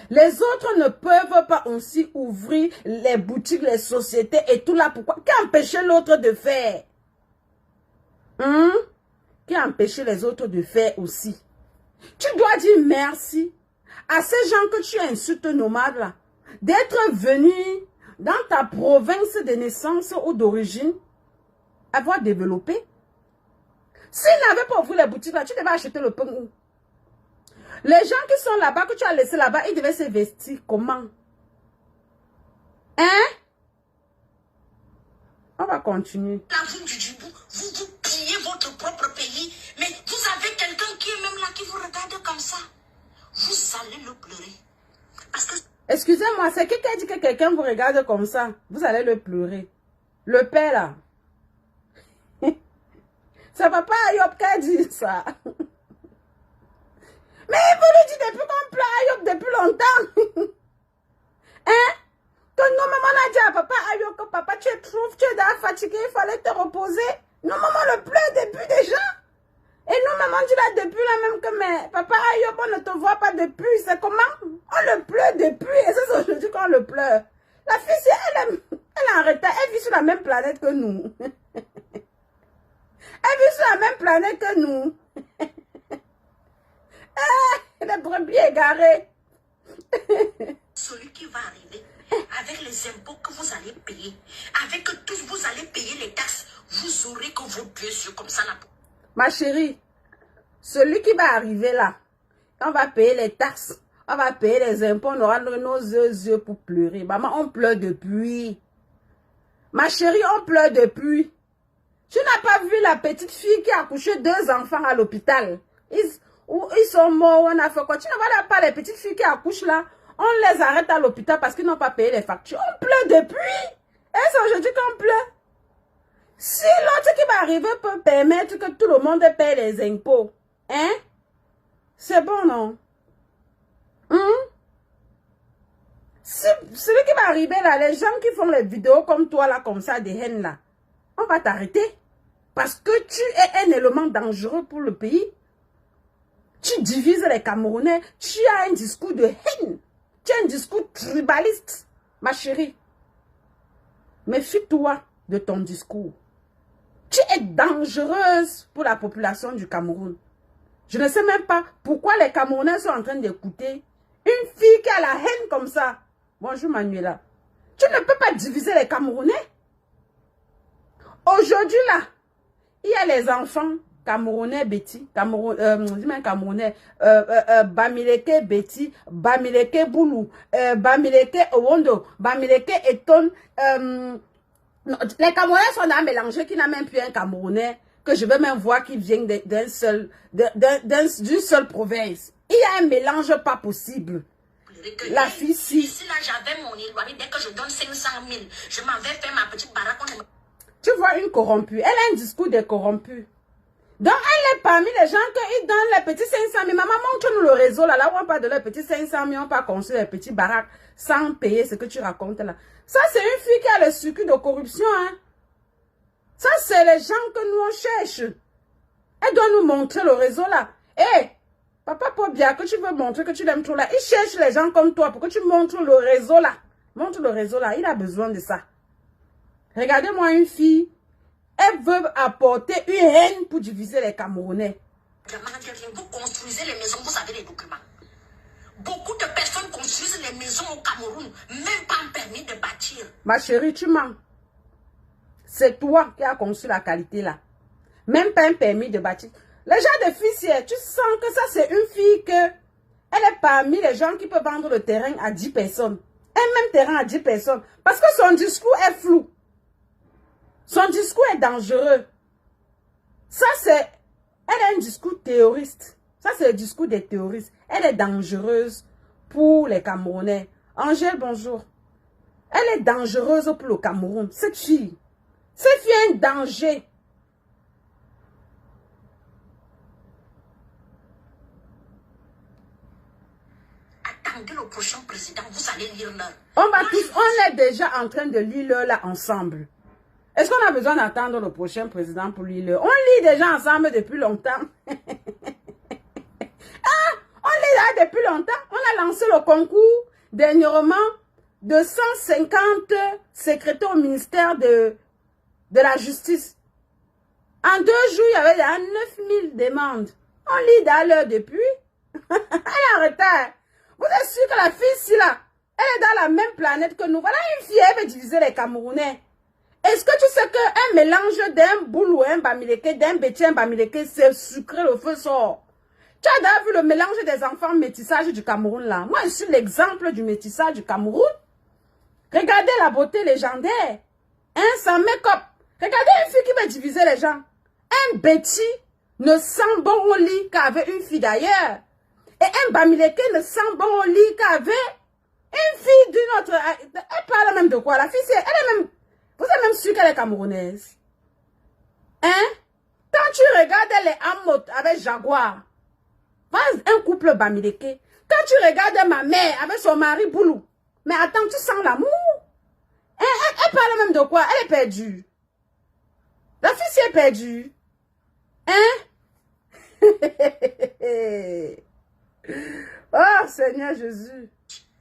Les autres ne peuvent pas aussi ouvrir les boutiques, les sociétés et tout là. Pourquoi? Qui a empêché l'autre de faire? Qui a empêché les autres de faire aussi? Tu dois dire merci à ces gens que tu insultes nomades là, d'être venus dans ta province de naissance ou d'origine, avoir développé. S'ils n'avaient pas ouvert les boutiques là, tu devais acheter le pain où? Les gens qui sont là-bas, que tu as laissé là-bas, ils devaient se vestir comment? Hein? On va continuer. La vous du Djibou, vous pillez votre propre pays, mais vous avez quelqu'un qui est même là, qui vous regarde comme ça. Vous allez le pleurer. Parce que... Excusez-moi, c'est qui a dit que quelqu'un vous regarde comme ça? Vous allez le pleurer. Le père là. C'est papa Ayob qui a dit ça. Mais il vous le dit depuis qu'on pleure Ayob depuis longtemps. Hein? Que nous, maman a dit à papa Ayob que papa, tu es fatigué, il fallait te reposer. Nous, maman le pleure depuis déjà. Et nous, maman dit là depuis là même que mais papa Ayob, on ne te voit pas depuis. C'est comment? On le pleure depuis. Et c'est aujourd'hui qu'on le pleure. La fille, elle est en retard. Elle vit sur la même planète que nous. Elle vit sur la même planète que nous. Elle est brebis égarée. Celui qui va arriver avec les impôts que vous allez payer, avec que tous vous allez payer les taxes, vous aurez que vos deux yeux comme ça là. Ma chérie, celui qui va arriver là, on va payer les taxes, on va payer les impôts, on aura nos yeux pour pleurer. Maman, on pleure depuis. Ma chérie, on pleure depuis. Tu n'as pas vu la petite fille qui a accouché 2 enfants à l'hôpital? Ils sont morts, on a fait quoi? Tu ne vois pas les petites filles qui accouchent là? On les arrête à l'hôpital parce qu'ils n'ont pas payé les factures. On pleure depuis. Et c'est aujourd'hui qu'on pleure. Si l'autre qui va arriver peut permettre que tout le monde paye les impôts, hein? C'est bon, non? Celui qui va arriver là, les gens qui font les vidéos comme toi là, comme ça, des haines là, on va t'arrêter. Parce que tu es un élément dangereux pour le pays. Tu divises les Camerounais. Tu as un discours de haine. Tu as un discours tribaliste, ma chérie. Méfie-toi de ton discours. Tu es dangereuse pour la population du Cameroun. Je ne sais même pas pourquoi les Camerounais sont en train d'écouter une fille qui a la haine comme ça. Bonjour Manuela. Tu ne peux pas diviser les Camerounais. Aujourd'hui là, il y a les enfants Camerounais Betty, Camerounais, Bamileke Betty, Bamileke Boulou, Bamileke Owondo, Bamileke Eton. Les Camerounais sont là mélangés qui n'a même plus un Camerounais que je veux même voir qui vient d'une seule province. Il y a un mélange pas possible. La fille si. Si là j'avais mon éloigné, dès que je donne 500 000, je m'en vais faire ma petite baraque. Tu vois une corrompue. Elle a un discours de corrompue. Donc, elle est parmi les gens qui donnent les petits 500 000. Maman, montre-nous le réseau là. Là où on parle de les petits 500 000, on peut construire les petits baraques sans payer ce que tu racontes là. Ça, c'est une fille qui a le circuit de corruption. Hein? Ça, c'est les gens que nous on cherche. Elle doit nous montrer le réseau là. Hé, papa Pobia, que tu veux montrer que tu l'aimes trop là. Il cherche les gens comme toi pour que tu montres le réseau là. Montre le réseau là. Il a besoin de ça. Regardez-moi une fille. Elle veut apporter une haine pour diviser les Camerounais. Vous construisez les maisons, vous avez les documents. Beaucoup de personnes construisent les maisons au Cameroun, même pas un permis de bâtir. Ma chérie, tu mens. C'est toi qui as construit la qualité là. Même pas un permis de bâtir. Les gens de filles, tu sens que ça c'est une fille que elle est parmi les gens qui peuvent vendre le terrain à 10 personnes. Un même terrain à 10 personnes. Parce que son discours est flou. Son discours est dangereux. Ça, c'est... Elle a un discours théoriste. Ça, c'est le discours des théoristes. Elle est dangereuse pour les Camerounais. Angèle, bonjour. Elle est dangereuse pour le Cameroun. Cette fille. Cette fille est un danger. Attendez le prochain président, vous allez lire l'heure. On est déjà en train de lire l'heure là ensemble. Est-ce qu'on a besoin d'attendre le prochain président pour lire l'heure? On lit déjà ensemble depuis longtemps. On lit là depuis longtemps. On a lancé le concours dernièrement de 150 secrétaires au ministère de la justice. En 2 jours, il y avait 9000 demandes. On lit dans l'heure depuis. Elle est en retard. Vous êtes sûr que la fille ici là, elle est dans la même planète que nous. Voilà une fille, elle veut diviser les Camerounais. Est-ce que tu sais qu'un mélange d'un boule ou un bamileke, d'un bétier, un bamileke, c'est sucré, le feu sort? Tu as déjà vu le mélange des enfants métissage du Cameroun là? Moi, je suis l'exemple du métissage du Cameroun. Regardez la beauté légendaire. Hein, sans make-up. Regardez une fille qui veut diviser les gens. Un Betty ne sent bon au lit qu'avec une fille d'ailleurs. Et un Bamileke ne sent bon au lit qu'avec une fille d'une autre. Elle parle même de quoi? La fille, elle est même... Vous êtes même sûr qu'elle est camerounaise. Hein? Quand tu regardes les Amot avec Jaguar, un couple Bamileke. Quand tu regardes ma mère avec son mari Boulou, mais attends, tu sens l'amour? Elle parle même de quoi? Elle est perdue. La fille, si elle est perdue. Hein? Oh, Seigneur Jésus.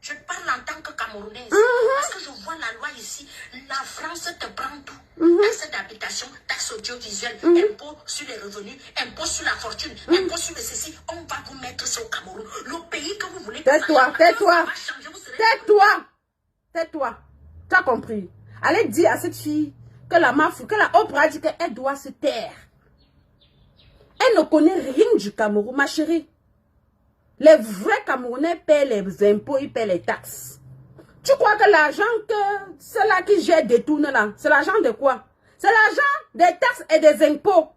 Je parle en tant que Camerounaise. Parce que je vois la loi ici. La France te prend tout. Taxe d'habitation, taxe audiovisuelle, impôt sur les revenus, impôt sur la fortune, impôt sur le ceci. On va vous mettre sur le Cameroun. Le pays que vous voulez. Tais-toi, tais-toi. Tais-toi. Tais-toi. Tu as compris? Allez dire à cette fille que la mafia, que la Oprah dit qu'elle doit se taire. Elle ne connaît rien du Cameroun, ma chérie. Les vrais Camerounais paient les impôts, ils paient les taxes. Tu crois que l'argent que ceux-là qui gèrent détournent là, c'est l'argent de quoi? C'est l'argent des taxes et des impôts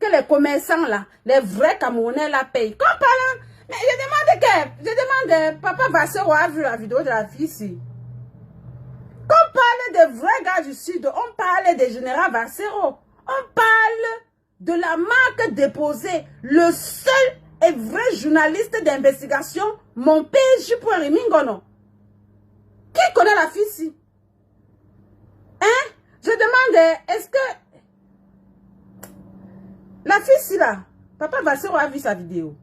que les commerçants là, les vrais Camerounais là payent. Comme parlant, mais je demande, Papa Vassero a vu la vidéo de la fille ici. Quand on parle des vrais gars du Sud, on parle des généraux Vassero. On parle de la marque déposée, le seul et vrai journaliste d'investigation, mon PJ pour Rimingono. Qui connaît la fille ici? Hein? Je demande, est-ce que la fille ici là, Papa Vassero a vu sa vidéo.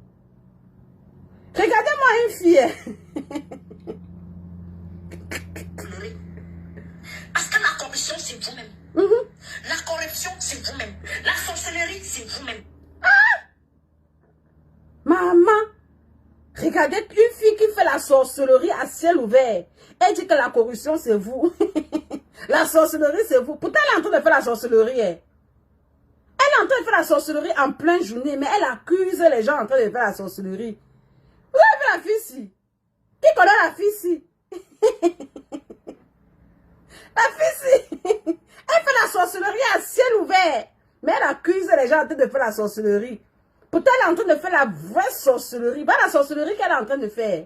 Regardez-moi une fille. Parce que la corruption, c'est vous-même. La corruption, c'est vous-même. La sorcellerie, c'est vous-même. Maman, regardez une fille qui fait la sorcellerie à ciel ouvert. Elle dit que la corruption, c'est vous. La sorcellerie, c'est vous. Pourtant, elle est en train de faire la sorcellerie. Elle est en train de faire la sorcellerie en pleine journée, mais elle accuse les gens en train de faire la sorcellerie. Vous avez vu la fille ici? Qui connaît la fille ici? La fille ici, elle fait la sorcellerie à ciel ouvert, mais elle accuse les gens en train de faire la sorcellerie. Pourtant, elle est en train de faire la vraie sorcellerie. Pas la sorcellerie qu'elle est en train de faire.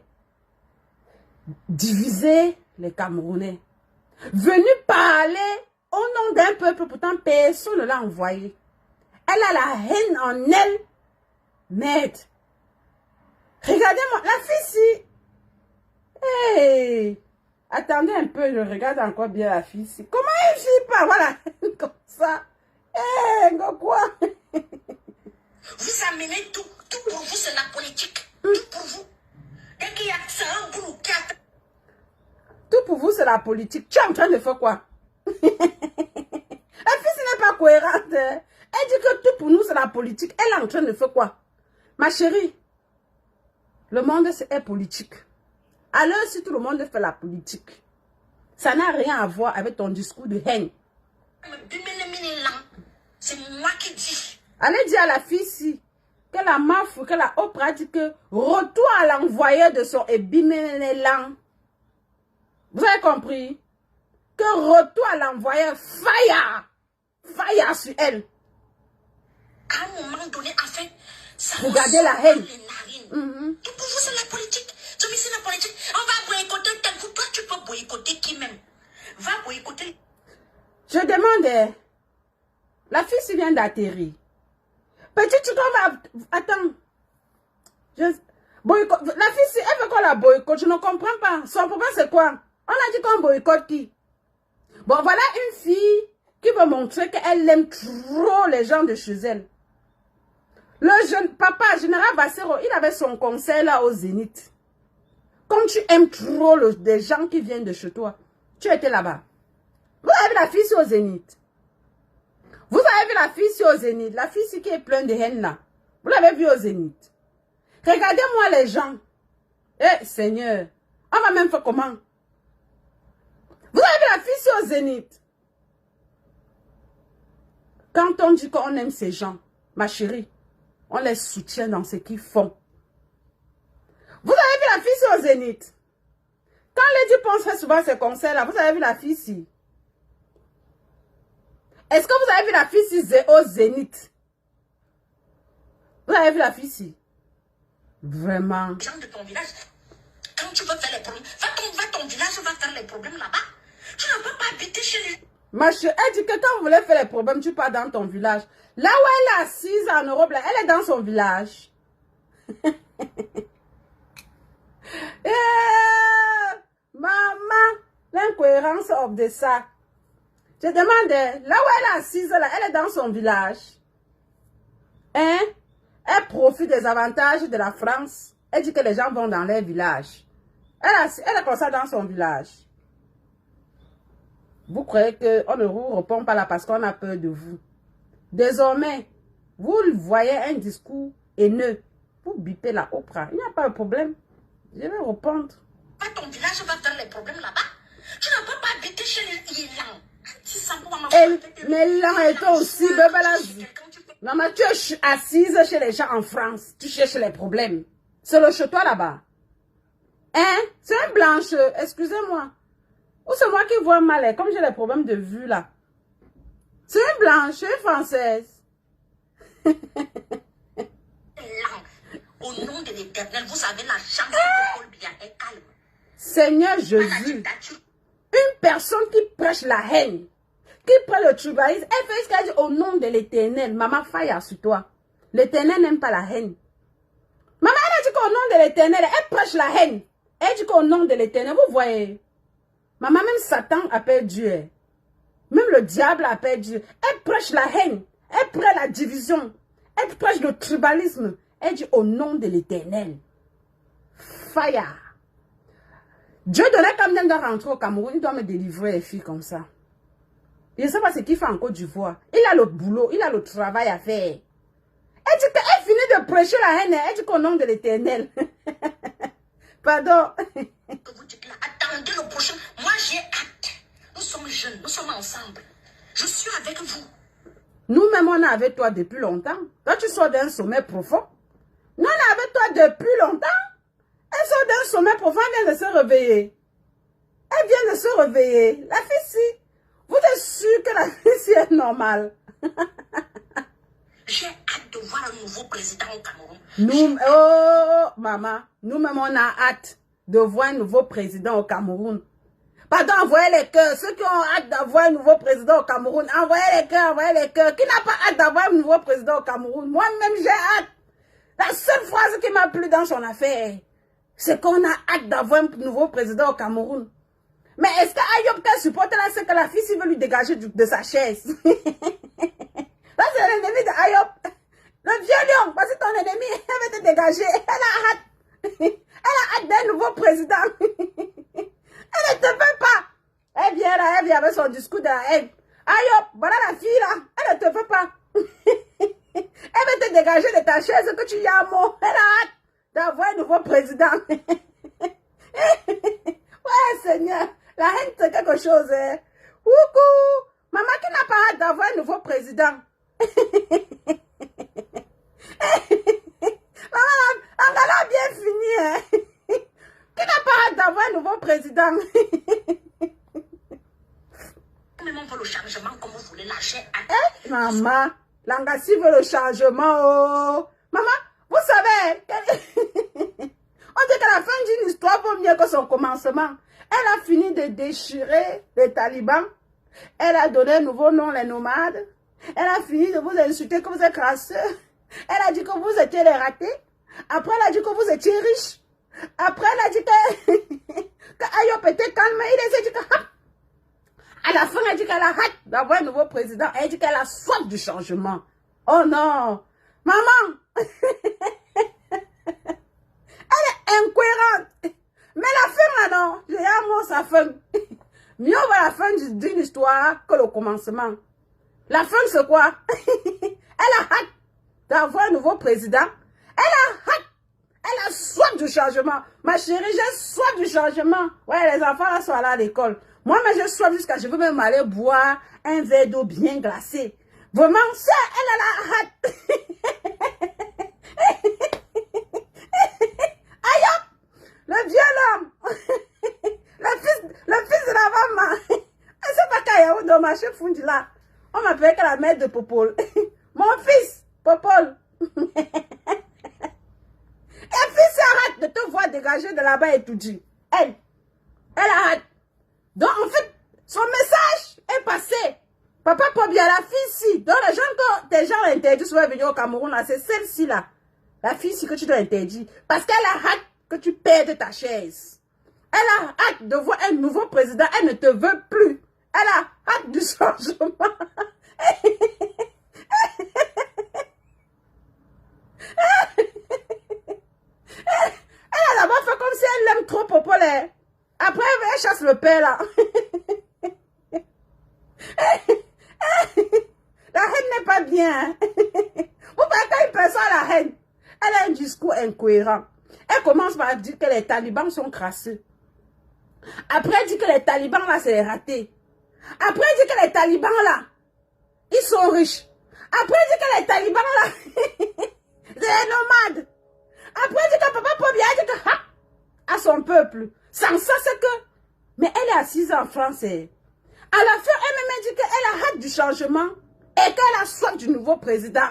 Diviser les Camerounais. Venu parler au nom d'un peuple, pourtant personne ne l'a envoyé. Elle a la haine en elle. Merde. Regardez-moi, la fille ici. Hey. Attendez un peu, je regarde encore bien la fille ici. Comment une fille parle? Voilà, comme ça. Hey, quoi? Vous amenez tout pour vous, c'est la politique. Tout pour vous. Dès qu'il y a ça, un boulot qui a... Tout pour vous, c'est la politique. Tu es en train de faire quoi? La fille, ce n'est pas cohérente. Elle dit que tout pour nous, c'est la politique. Elle est en train de faire quoi? Ma chérie, le monde, c'est politique. Alors, si tout le monde fait la politique, ça n'a rien à voir avec ton discours de haine. C'est moi qui dis. Allez dire à la fille ici que la mafia, que la Oprah dit que retour à l'envoyeur de son Ebimenelang. Vous avez compris? Que retour à l'envoyeur fire sur elle. À un moment donné, en fait, ça regardez la haine. Tout pour vous, c'est la politique. Je me suis la politique. On va boycotter tel coup. Toi, tu peux boycotter qui même? Va boycotter. Je demande, La fille s'y vient d'atterrir. Petit, tu dois... Attends. Boycott. La fille, elle veut qu'on la boycotte. Je ne comprends pas. Son problème, c'est quoi? On a dit qu'on boycotte qui? Bon, voilà une fille qui veut montrer qu'elle aime trop les gens de chez elle. Le jeune papa, général Bassero, il avait son conseil là au Zénith. Comme tu aimes trop des gens qui viennent de chez toi, tu étais là-bas. Vous avez vu la fille sur au Zénith? Vous avez vu la fille sur au Zénith? La fille qui est pleine de haine là. Vous l'avez vu au Zénith? Regardez-moi les gens. Eh Seigneur, on va même faire comment? Vous avez vu la fille sur au Zénith? Quand on dit qu'on aime ces gens, ma chérie, on les soutient dans ce qu'ils font. Vous avez vu la fille sur au Zénith? Quand Lady Ponce fait souvent ces concerts-là, vous avez vu la fille ici? Est-ce que vous avez vu la fille ici au Zénith? Vous avez vu la fille ici? Vraiment. Les gens de ton village, quand tu veux faire les problèmes, va ton village, va faire les problèmes là-bas. Tu ne peux pas habiter chez les... Ma chérie, elle dit que quand vous voulez faire les problèmes, tu pars dans ton village. Là où elle est assise en Europe, là, elle est dans son village. Maman, l'incohérence de ça. Je demandais, là où elle est assise, là, elle est dans son village. Hein? Elle profite des avantages de la France. Elle dit que les gens vont dans leur village. Elle est comme ça dans son village. Vous croyez qu'on ne vous répond pas là parce qu'on a peur de vous. Désormais, vous voyez un discours haineux. Vous bipez la Oprah. Il n'y a pas de problème. Je vais répondre. Va ton village, va faire les problèmes là-bas. Tu ne peux pas habiter chez les Irlandais. Mais là, et toi aussi, bébé là. Maman, tu es assise chez les gens en France. Tu cherches les problèmes. C'est le chez toi là-bas. Hein? C'est un blanche. Excusez-moi. Ou c'est moi qui vois mal, comme j'ai les problèmes de vue là. C'est une blanche, une française. Au nom de l'Éternel, vous avez la chance de Paul Biya est calme. Seigneur Jésus, une personne qui prêche la haine, qui prend le tribalisme, elle fait ce qu'elle dit au nom de l'Éternel. Maman, faille sur toi. L'Éternel n'aime pas la haine. Maman, elle a dit qu'au nom de l'Éternel, elle prêche la haine. Elle dit qu'au nom de l'Éternel, vous voyez. Maman, même Satan appelle Dieu. Même le diable appelle Dieu. Elle prêche la haine. Elle prêche la division. Elle prêche le tribalisme. Elle dit au nom de l'Éternel. Fire. Dieu donnait comme d'un doit rentrer au Cameroun. Il doit me délivrer les filles comme ça. Je ne sais pas ce qu'il fait en Côte d'Ivoire. Il a le boulot. Il a le travail à faire. Elle dit qu'elle finit de prêcher la haine. Elle dit qu'au nom de l'Éternel. Pardon. Vous dites là, attendez le prochain. Moi, j'ai hâte. Nous sommes jeunes. Nous sommes ensemble. Je suis avec vous. Nous-mêmes, on est avec toi depuis longtemps. Quand tu sors d'un sommet profond, nous, on est avec toi depuis longtemps. Elle sort d'un sommet profond, elle vient de se réveiller. Elle vient de se réveiller. La fille-ci, vous êtes sûr que la fille-ci est normale? J'ai hâte de voir un nouveau président au Cameroun. Nous, oh, maman, nous-mêmes, on a hâte de voir un nouveau président au Cameroun. Pardon, envoyez les cœurs. Ceux qui ont hâte d'avoir un nouveau président au Cameroun, envoyez les cœurs, envoyez les cœurs. Qui n'a pas hâte d'avoir un nouveau président au Cameroun? Moi-même, j'ai hâte. La seule phrase qui m'a plu dans son affaire, c'est qu'on a hâte d'avoir un nouveau président au Cameroun. Mais est-ce qu'Ayob qui supporte là, c'est que la fille s'il veut lui dégager de sa chaise? Là, c'est l'ennemi d'Ayob. Le vieux lion, parce que ton ennemi, elle veut te dégager. Elle a hâte. Elle a hâte d'un nouveau président. Elle ne te veut pas. Elle vient là, elle vient avec son discours de la haine. Ayob, voilà la fille là. Elle ne te veut pas. Elle veut te dégager de ta chaise que tu y as un mot. Elle a hâte d'avoir un nouveau président. Ouais, Seigneur. La haine, c'est quelque chose. Hein. Coucou. Maman qui n'a pas hâte d'avoir un nouveau président. Maman, on a bien fini. Hein. Qui n'a pas hâte d'avoir un nouveau président? Même on veut le changement comme vous voulez lâcher. Eh, maman, Langassi veut le changement. Oh. Maman, vous savez, on dit que la fin d'une histoire vaut mieux que son commencement. Elle a fini de déchirer les talibans. Elle a donné un nouveau nom, les nomades. Elle a fini de vous insulter que vous êtes crasseux. Elle a dit que vous étiez les ratés. Après, elle a dit que vous étiez riches. Après, elle a dit que Ayop était calme. Il a dit que... À la fin, elle dit qu'elle a hâte d'avoir un nouveau président. Elle dit qu'elle a soif du changement. Oh non. Maman. Elle est incohérente. Mais la fin, là, non. J'ai un mot, sa fin. Mieux vaut la fin d'une histoire que le commencement. La fin, c'est quoi? Elle a hâte d'avoir un nouveau président. Elle a hâte. Elle a soif du changement. Ma chérie, j'ai soif du changement. Ouais, les enfants là sont allés à l'école. Moi, mais j'ai soif jusqu'à je veux même aller boire un verre d'eau bien glacé. Vraiment, ça, elle a la hâte. Aïe hop! Le vieux homme. le fils de la maman. C'est pas Kayaou dans ma chef fundi là. On m'appelle que la mère de Popol. Mon fils, Popol. Et fils arrête de te voir dégager de là-bas et tout dit. Elle arrête. Donc en fait, son message est passé. Papa Pobia, la fille-ci. Donc les gens que tes gens interdits souvent venir au Cameroun, là, c'est celle-ci là. La fille-ci que tu dois interdire. Parce qu'elle a hâte que tu perdes ta chaise. Elle a hâte de voir un nouveau président. Elle ne te veut plus. Elle a hâte du changement. Elle a d'abord fait comme si elle l'aime trop populaire. Après, elle chasse le père là. La reine n'est pas bien. Vous voyez quand une personne a la reine, elle a un discours incohérent. Elle commence par dire que les talibans sont crasseux. Après, elle dit que les talibans là, c'est raté. Après, elle dit que les talibans là, ils sont riches. Après, elle dit que les talibans là, c'est les nomades. Après, elle dit que papa Pobia, elle dit que à son peuple. Sans ça, c'est que... Mais elle est assise en France. À la fin, elle me dit qu'elle a hâte du changement et qu'elle a soif du nouveau président.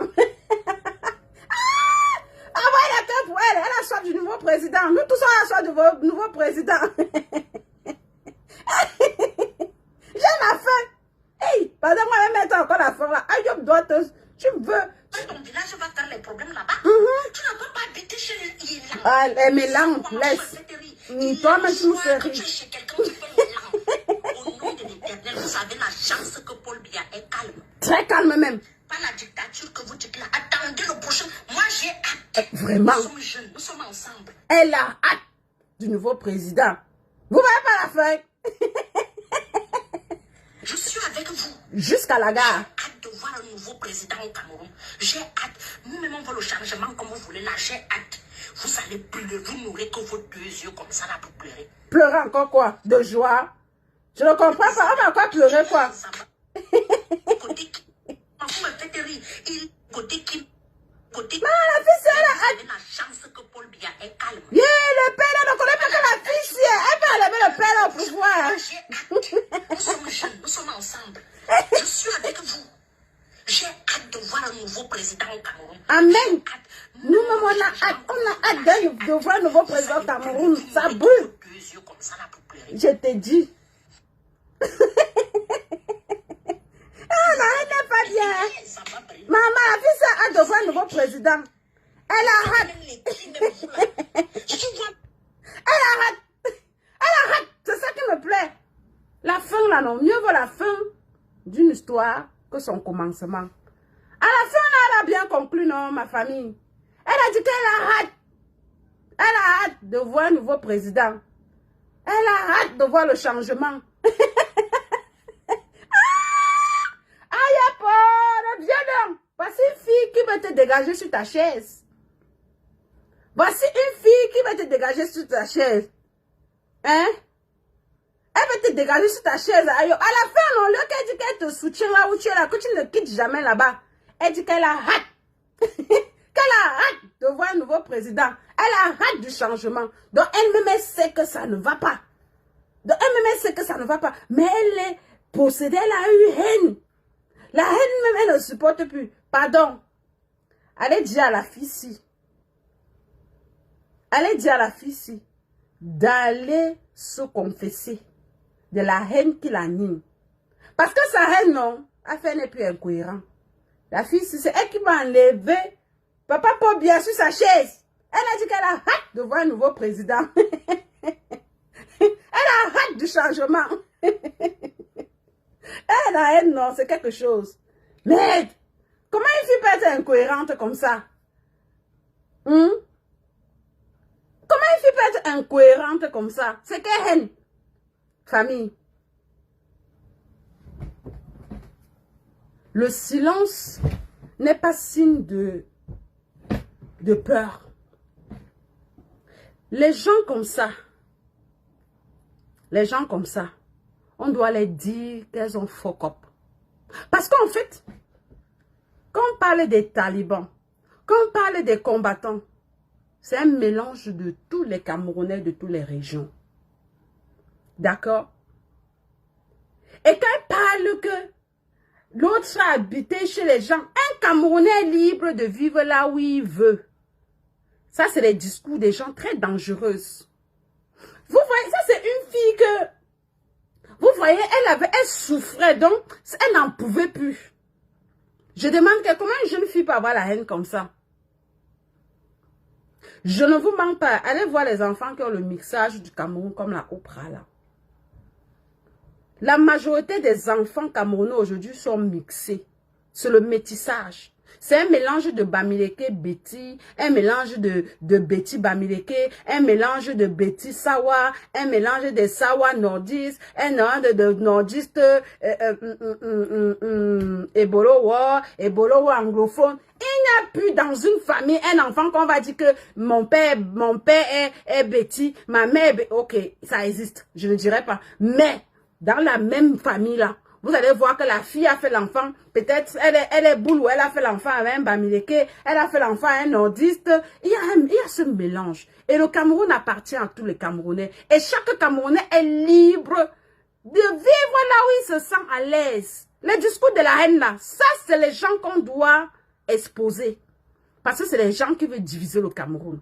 Ah ouais, elle a peur pour elle. Elle a soif du nouveau président. Nous tous, on a soif du nouveau président. J'ai la faim. Hey, pardon, moi, elle met encore la faim là. Ayoub doit te... Tu veux... Ton village va faire les problèmes là-bas. Tu ne peux pas habiter chez les langues. Ah, elle mélange, laisse. Toi-même, tu nous fais rire. Tu es chez quelqu'un qui fait les langues. Au nom de l'Éternel, vous avez la chance que Paul Biya est calme. Très calme même. Pas la dictature que vous dites là. Attendez le prochain. Moi, j'ai hâte. Vraiment. Nous sommes jeunes, nous sommes ensemble. Elle a hâte du nouveau président. Vous voyez pas la feuille? Je suis avec vous. Jusqu'à la gare. J'ai hâte de voir un nouveau président au Cameroun. J'ai hâte. Nous-mêmes, on veut le changement comme vous voulez là. J'ai hâte. Vous allez pleurer. Vous n'aurez que vos deux yeux comme ça là pour pleurer. Pleurer encore quoi? De joie? Je ne comprends pas. On va encore pleurer quoi? Côté qui? Vous me faites rire. Côté qui? Côté qui? Non, la fille, c'est elle. Vous avez la chance que Paul Biya est calme. Yeah, le père là ne connaît pas que la fille, si elle peut enlever le père là au pouvoir. J'ai hâte. Nous sommes jeunes. Nous sommes ensemble. Je suis avec vous. J'ai hâte de voir un nouveau président au Cameroun. Amen. Nous-mêmes, on a hâte de voir un nouveau président au Cameroun. Ça brûle. Je te dis. Ah, la reine n'est pas bien. Maman, la fille, ça hâte de voir un nouveau président. Elle a hâte. Elle a hâte. Elle a hâte. C'est ça qui me plaît. La fin, là, non. Mieux vaut la fin d'une histoire que son commencement. À la fin, là, elle a bien conclu, non, ma famille. Elle a dit qu'elle a hâte. Elle a hâte de voir un nouveau président. Elle a hâte de voir le changement. Aïe, Paul, viens donc. Voici une fille qui va te dégager sur ta chaise. Voici une fille qui va te dégager sur ta chaise. Hein? Elle va te dégager sur ta chaise. À la fin, non, lieu qu'elle dit qu'elle te soutient là où tu es là, que tu ne quittes jamais là-bas. Elle dit qu'elle a hâte. Qu'elle a hâte de voir un nouveau président. Elle a hâte du changement. Donc elle-même, elle sait que ça ne va pas. Donc elle-même, elle sait que ça ne va pas. Mais elle est possédée, elle a eu haine. La haine même, elle ne supporte plus. Pardon. Allez dire à la fille-ci. Allez dire à la fille-ci d'aller se confesser de la haine qui l'anime. Parce que sa haine, non, a fait n'est plus incohérent. La fille, c'est elle qui m'a enlevé. Papa Paul bien sur sa chaise. Elle a dit qu'elle a hâte de voir un nouveau président. Elle a hâte du changement. Elle a haine, non, c'est quelque chose. Mais, comment une fille peut être incohérente comme ça? Comment une fille peut être incohérente comme ça? C'est quelle haine? Famille. Le silence n'est pas signe de peur. Les gens comme ça, on doit les dire qu'elles ont fuck up. Parce qu'en fait, quand on parle des talibans, quand on parle des combattants, c'est un mélange de tous les Camerounais de toutes les régions. D'accord? Et quand elle parle que l'autre sera habité chez les gens, un Camerounais est libre de vivre là où il veut. Ça, c'est les discours des gens très dangereux. Vous voyez, ça c'est une fille que, vous voyez, elle souffrait, donc elle n'en pouvait plus. Je demande comment une jeune fille peut avoir la haine comme ça. Je ne vous mens pas. Allez voir les enfants qui ont le mixage du Cameroun comme la Oprah là. La majorité des enfants camerounais aujourd'hui sont mixés. C'est le métissage. C'est un mélange de Bamileke Betty, un mélange de Betty Bamileke, un mélange de Betty Sawa, un mélange de Sawa nordistes, un mélange de nordistes Ebolo anglophone. Il n'y a plus dans une famille un enfant qu'on va dire que mon père est Betty, ma mère est... Ok, ça existe, je ne dirais pas. Mais dans la même famille là, vous allez voir que la fille a fait l'enfant, peut-être elle est boule ou elle a fait l'enfant avec un Bamileke, elle a fait l'enfant avec un nordiste. Il y a ce mélange. Et le Cameroun appartient à tous les Camerounais. Et chaque Camerounais est libre de vivre là où il se sent à l'aise. Le discours de la haine là, ça c'est les gens qu'on doit exposer. Parce que c'est les gens qui veulent diviser le Cameroun.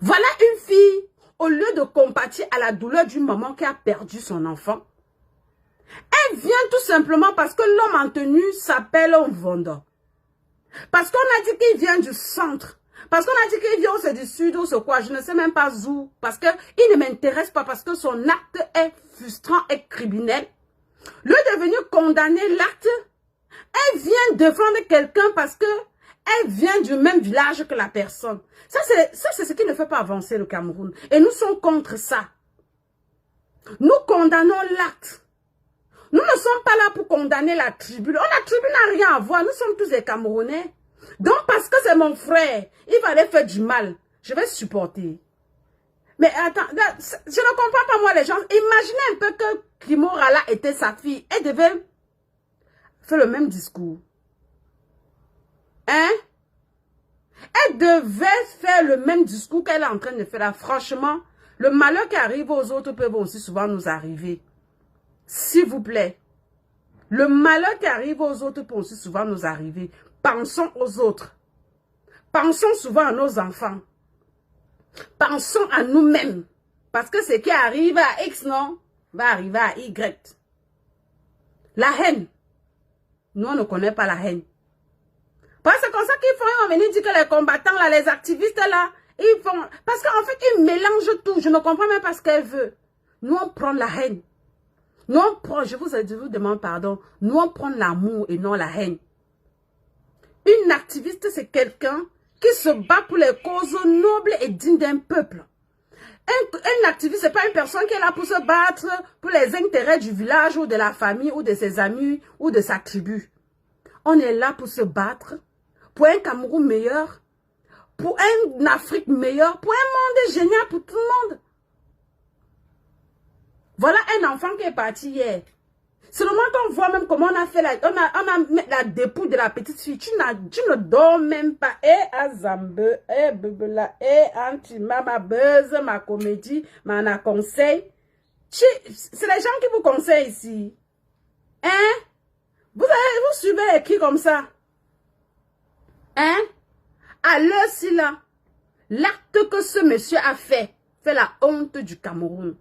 Voilà une fille, au lieu de compatir à la douleur d'une maman qui a perdu son enfant, elle vient tout simplement parce que l'homme en tenue s'appelle un vendeur. Parce qu'on a dit qu'il vient du centre. Parce qu'on a dit qu'il vient du sud ou ce quoi. Je ne sais même pas où. Parce qu'il ne m'intéresse pas. Parce que son acte est frustrant et criminel. Le devenu condamné l'acte, elle vient défendre quelqu'un parce que elle vient du même village que la personne. Ça, c'est ce qui ne fait pas avancer le Cameroun. Et nous sommes contre ça. Nous condamnons l'acte. Nous ne sommes pas là pour condamner la tribu. La tribu n'a rien à voir. Nous sommes tous des Camerounais. Donc, parce que c'est mon frère, il va aller faire du mal. Je vais supporter. Mais attends, là, je ne comprends pas moi les gens. Imaginez un peu que Kimorala était sa fille. Elle devait faire le même discours. Hein? Elle devait faire le même discours qu'elle est en train de faire là. Franchement, le malheur qui arrive aux autres peut aussi souvent nous arriver. S'il vous plaît. Le malheur qui arrive aux autres peut aussi souvent nous arriver. Pensons aux autres. Pensons souvent à nos enfants. Pensons à nous-mêmes. Parce que ce qui arrive à X, non, va arriver à Y. La haine. Nous, on ne connaît pas la haine. Parce que c'est comme ça qu'ils font, ils vont venir dire que les combattants, là, les activistes, là, ils font... Parce qu'en fait, ils mélangent tout. Je ne comprends même pas ce qu'elle veut. Nous, on prend la haine. Nous, on prend, je vous demande pardon, nous, on prend l'amour et non la haine. Une activiste, c'est quelqu'un qui se bat pour les causes nobles et dignes d'un peuple. Un activiste, ce n'est pas une personne qui est là pour se battre pour les intérêts du village ou de la famille ou de ses amis ou de sa tribu. On est là pour se battre pour un Cameroun meilleur, pour une Afrique meilleure, pour un monde génial pour tout le monde. Voilà un enfant qui est parti hier. Seulement qu'on voit même comment on a fait on a mis la dépouille de la petite fille. Tu ne dors même pas. Azambe, bebela, antima, ma buzz, ma comédie, ma conseil. C'est les gens qui vous conseillent ici. Hein? Vous suivez qui comme ça? Hein? À l'heure-ci là, l'acte que ce monsieur a fait la honte du Cameroun.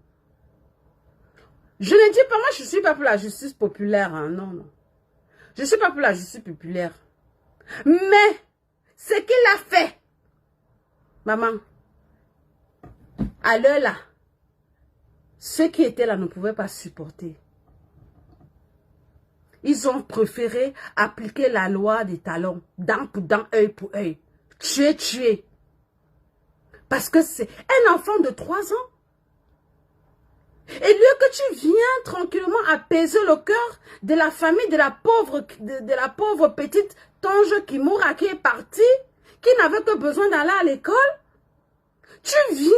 Je ne dis pas, moi je ne suis pas pour la justice populaire, hein, non, non. Je ne suis pas pour la justice populaire. Mais, ce qu'il a fait, maman, à l'heure là, ceux qui étaient là ne pouvaient pas supporter. Ils ont préféré appliquer la loi des talons, dent pour dent, œil pour œil. Tuer. Parce que c'est un enfant de 3 ans. Et lieu que tu viens tranquillement apaiser le cœur de la famille de la pauvre petite Tonge Kimura qui est partie, qui n'avait que besoin d'aller à l'école, tu viens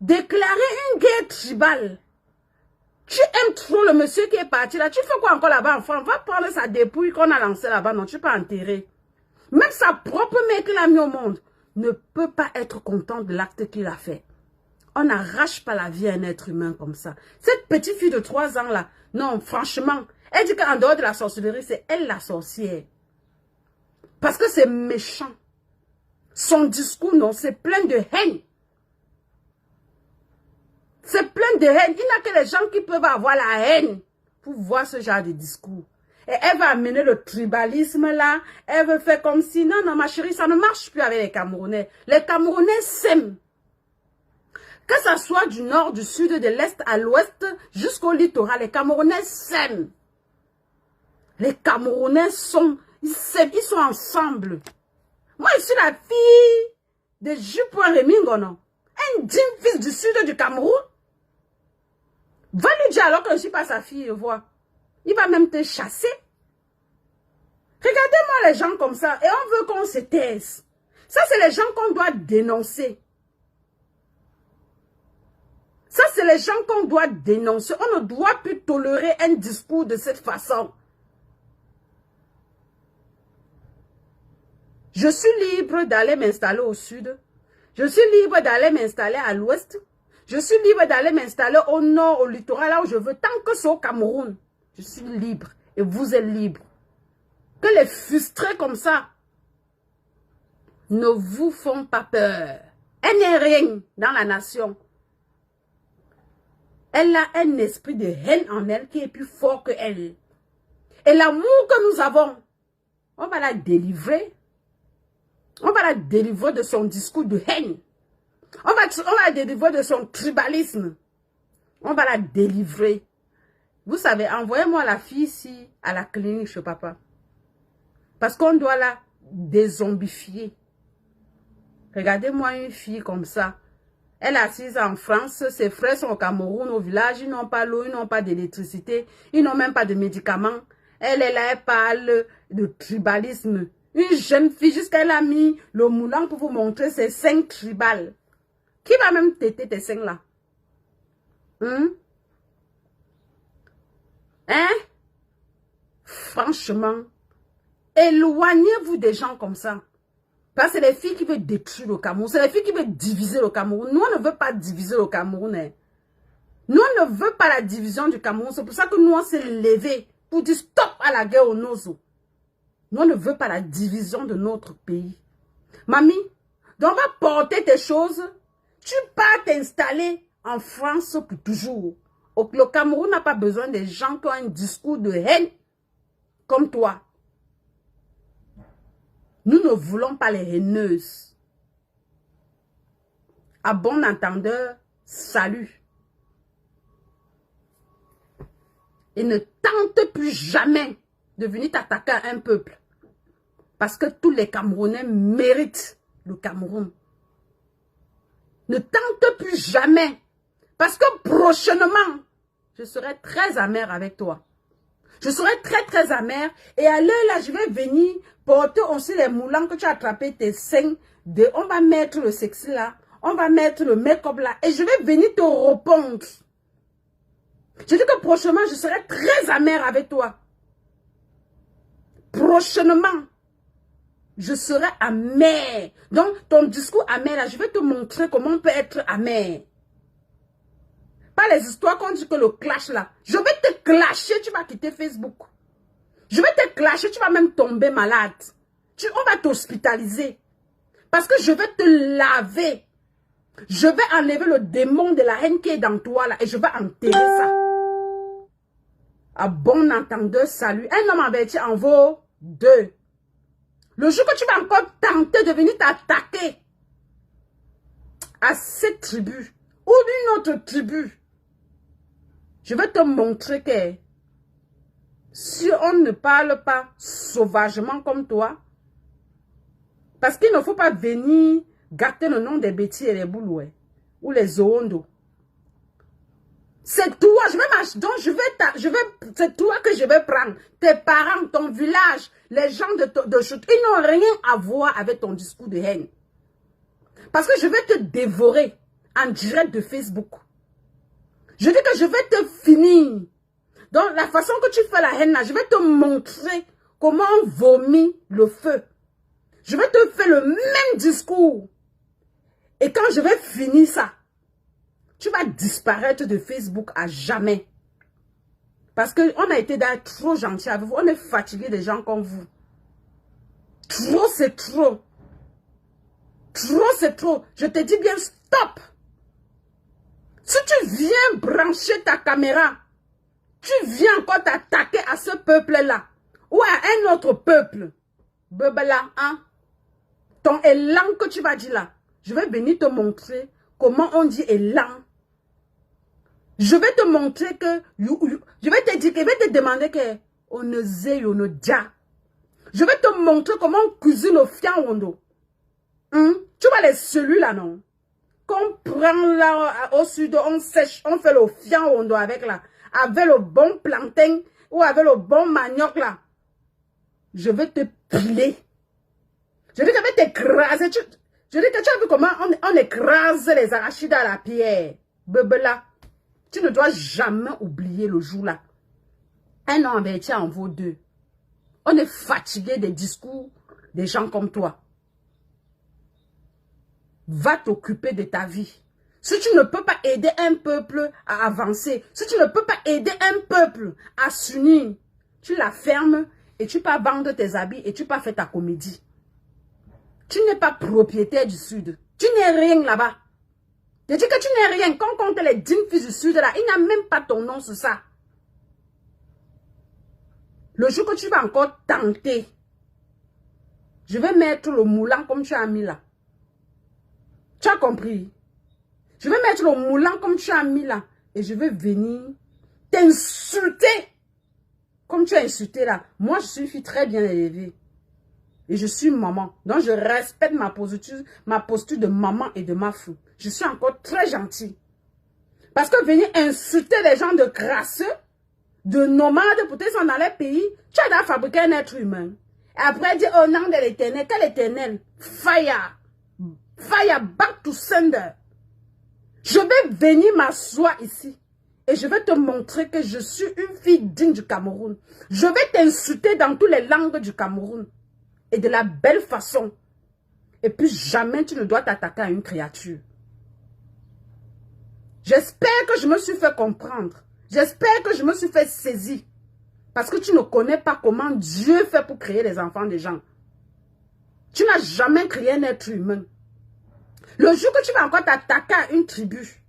déclarer une guerre tribale. Tu aimes trop le monsieur qui est parti là. Tu fais quoi encore là-bas, enfant? Va prendre sa dépouille qu'on a lancée là-bas. Non, tu peux enterrer. Même sa propre mère qu'il a mis au monde ne peut pas être content de l'acte qu'il a fait. On n'arrache pas la vie à un être humain comme ça. Cette petite fille de 3 ans là, non, franchement, elle dit qu'en dehors de la sorcellerie, c'est elle la sorcière. Parce que c'est méchant. Son discours, non, c'est plein de haine. C'est plein de haine. Il n'y a que les gens qui peuvent avoir la haine pour voir ce genre de discours. Et elle va amener le tribalisme là. Elle veut faire comme si, non, non, ma chérie, ça ne marche plus avec les Camerounais. Les Camerounais s'aiment. Que ça soit du nord, du sud, de l'est à l'ouest, jusqu'au littoral, les Camerounais s'aiment. Les Camerounais ils sont ensemble. Moi, je suis la fille de Jupon Remingo, non? Un digne fils du sud du Cameroun. Va lui dire alors que je ne suis pas sa fille, vois. Il va même te chasser. Regardez-moi les gens comme ça et on veut qu'on se taise. Ça, c'est les gens qu'on doit dénoncer. Ça, c'est les gens qu'on doit dénoncer. On ne doit plus tolérer un discours de cette façon. Je suis libre d'aller m'installer au sud. Je suis libre d'aller m'installer à l'ouest. Je suis libre d'aller m'installer au nord, au littoral, là où je veux. Tant que c'est au Cameroun, je suis libre. Et vous êtes libre. Que les frustrés comme ça ne vous font pas peur. Elle n'est rien dans la nation. Elle a un esprit de haine en elle qui est plus fort que elle. Et l'amour que nous avons, on va la délivrer. On va la délivrer de son discours de haine. On va la délivrer de son tribalisme. On va la délivrer. Vous savez, envoyez-moi la fille ici à la clinique chez papa. Parce qu'on doit la dézombifier. Regardez-moi une fille comme ça. Elle est assise en France, ses frères sont au Cameroun, au village, ils n'ont pas l'eau, ils n'ont pas d'électricité, ils n'ont même pas de médicaments. Elle est là, elle parle de tribalisme. Une jeune fille, jusqu'à elle a mis le moulin pour vous montrer ses seins tribales. Qui va même téter tes seins là? Hein? Franchement, éloignez-vous des gens comme ça. Parce que c'est les filles qui veulent détruire le Cameroun. C'est les filles qui veulent diviser le Cameroun. Nous, on ne veut pas diviser le Cameroun. Hein. Nous, on ne veut pas la division du Cameroun. C'est pour ça que nous, on s'est levés pour dire stop à la guerre au Nozo. Nous, on ne veut pas la division de notre pays. Mamie, donc on va porter tes choses. Tu pars t'installer en France pour toujours. Le Cameroun n'a pas besoin des gens qui ont un discours de haine comme toi. Nous ne voulons pas les haineuses. À bon entendeur, salut. Et ne tente plus jamais de venir t'attaquer à un peuple. Parce que tous les Camerounais méritent le Cameroun. Ne tente plus jamais. Parce que prochainement, je serai très amère avec toi. Je serai très très amère. Et à l'heure là, je vais venir porter aussi les moulins que tu as attrapé tes seins. On va mettre le sexy là. On va mettre le make-up là. Et je vais venir te répondre. Je dis que prochainement, je serai très amère avec toi. Prochainement, je serai amère. Donc, ton discours amer là, je vais te montrer comment on peut être amère. Pas les histoires qu'on dit que le clash là. Je vais te clasher, tu vas quitter Facebook. Je vais te clasher, tu vas même tomber malade. On va t'hospitaliser. Parce que je vais te laver. Je vais enlever le démon de la haine qui est dans toi là. Et je vais enterrer ça. À bon entendeur, salut. Un homme averti en vaut deux. Le jour que tu vas encore tenter de venir t'attaquer à cette tribu ou d'une autre tribu, je vais te montrer que si on ne parle pas sauvagement comme toi, parce qu'il ne faut pas venir gâter le nom des bêtis et les boulouets ou les oondos. C'est toi, c'est toi que je vais prendre. Tes parents, ton village, les gens de chute, ils n'ont rien à voir avec ton discours de haine. Parce que je vais te dévorer en direct de Facebook. Je dis que je vais te finir. Donc, la façon que tu fais la haine là, je vais te montrer comment on vomit le feu. Je vais te faire le même discours. Et quand je vais finir ça, tu vas disparaître de Facebook à jamais. Parce qu'on a été trop gentil avec vous. On est fatigué des gens comme vous. Trop, c'est trop. Trop, c'est trop. Je te dis bien, stop. Si tu viens brancher ta caméra, tu viens encore t'attaquer à ce peuple-là. Ou à un autre peuple. Bebela, hein? Ton élan que tu vas dire là. Je vais venir te montrer comment on dit élan. Je vais te montrer que, je vais te dire, je vais te demander que, on ne sait, on ne dit. Je vais te montrer comment on cuisine le fiaondo. Tu vois les cellules-là, non? Qu'on prend là, au sud, on sèche, on fait le fiaondo avec le bon plantain, ou avec le bon manioc là. Je vais te piler. Je dis que je vais t'écraser. Je dis que tu as vu comment on écrase les arachides à la pierre. Bebela. Tu ne dois jamais oublier le jour là. Un an averti en vaut deux. On est fatigué des discours des gens comme toi. Va t'occuper de ta vie. Si tu ne peux pas aider un peuple à avancer, si tu ne peux pas aider un peuple à s'unir, tu la fermes et tu peux vendre tes habits et tu peux faire ta comédie. Tu n'es pas propriétaire du Sud. Tu n'es rien là-bas. Je dis que tu n'es rien. Quand on compte les 10 fils du Sud, là, il n'y a même pas ton nom sur ça. Le jour que tu vas encore tenter, je vais mettre le moulin comme tu as mis là. Tu as compris? Je vais mettre le moulin comme tu as mis là. Et je vais venir t'insulter. Comme tu as insulté là. Moi, je suis une fille très bien élevée. Et je suis maman. Donc, je respecte ma posture de maman et de ma fille. Je suis encore très gentille. Parce que venir insulter les gens de crasseux, de nomades, peut-être dans les pays, tu as déjà fabriqué un être humain. Et après, dire au nom de l'éternel, quel éternel? Fire. Fire back to sender. Je vais venir m'asseoir ici. Et je vais te montrer que je suis une fille digne du Cameroun. Je vais t'insulter dans toutes les langues du Cameroun. Et de la belle façon. Et puis jamais tu ne dois t'attaquer à une créature. J'espère que je me suis fait comprendre. J'espère que je me suis fait saisir. Parce que tu ne connais pas comment Dieu fait pour créer les enfants des gens. Tu n'as jamais créé un être humain. Le jour que tu vas encore t'attaquer à une tribu,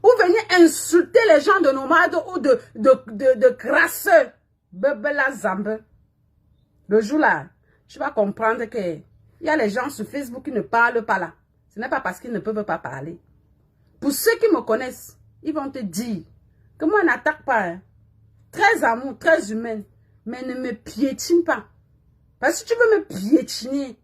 ou venir insulter les gens de nomades ou de crasseux, bebela zambe, le jour là, tu vas comprendre qu'il y a les gens sur Facebook qui ne parlent pas là. Ce n'est pas parce qu'ils ne peuvent pas parler. Pour ceux qui me connaissent, ils vont te dire que moi, je n'attaque pas. Hein. Très amour, très humaine. Mais ne me piétine pas. Parce que si tu veux me piétiner,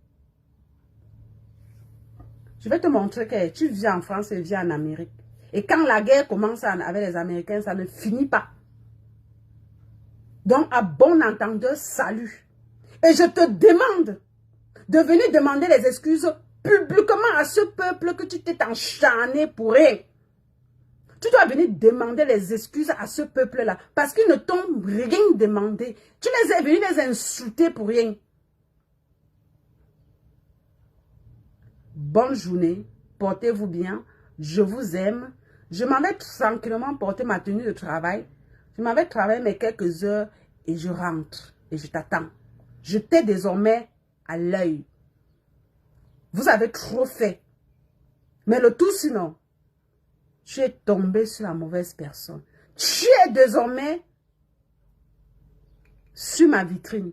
je vais te montrer que tu vis en France et vis en Amérique. Et quand la guerre commence avec les Américains, ça ne finit pas. Donc, à bon entendeur, salut. Et je te demande de venir demander les excuses publiquement à ce peuple que tu t'es encharné pour rien. Tu dois venir demander les excuses à ce peuple-là parce qu'ils ne t'ont rien demandé. Tu les es venus les insulter pour rien. Bonne journée, portez-vous bien, je vous aime. Je m'en vais tranquillement porter ma tenue de travail. Je m'en vais travailler mes quelques heures et je rentre et je t'attends. Je t'ai désormais à l'œil. Vous avez trop fait. Mais le tout sinon, tu es tombé sur la mauvaise personne. Tu es désormais sur ma vitrine.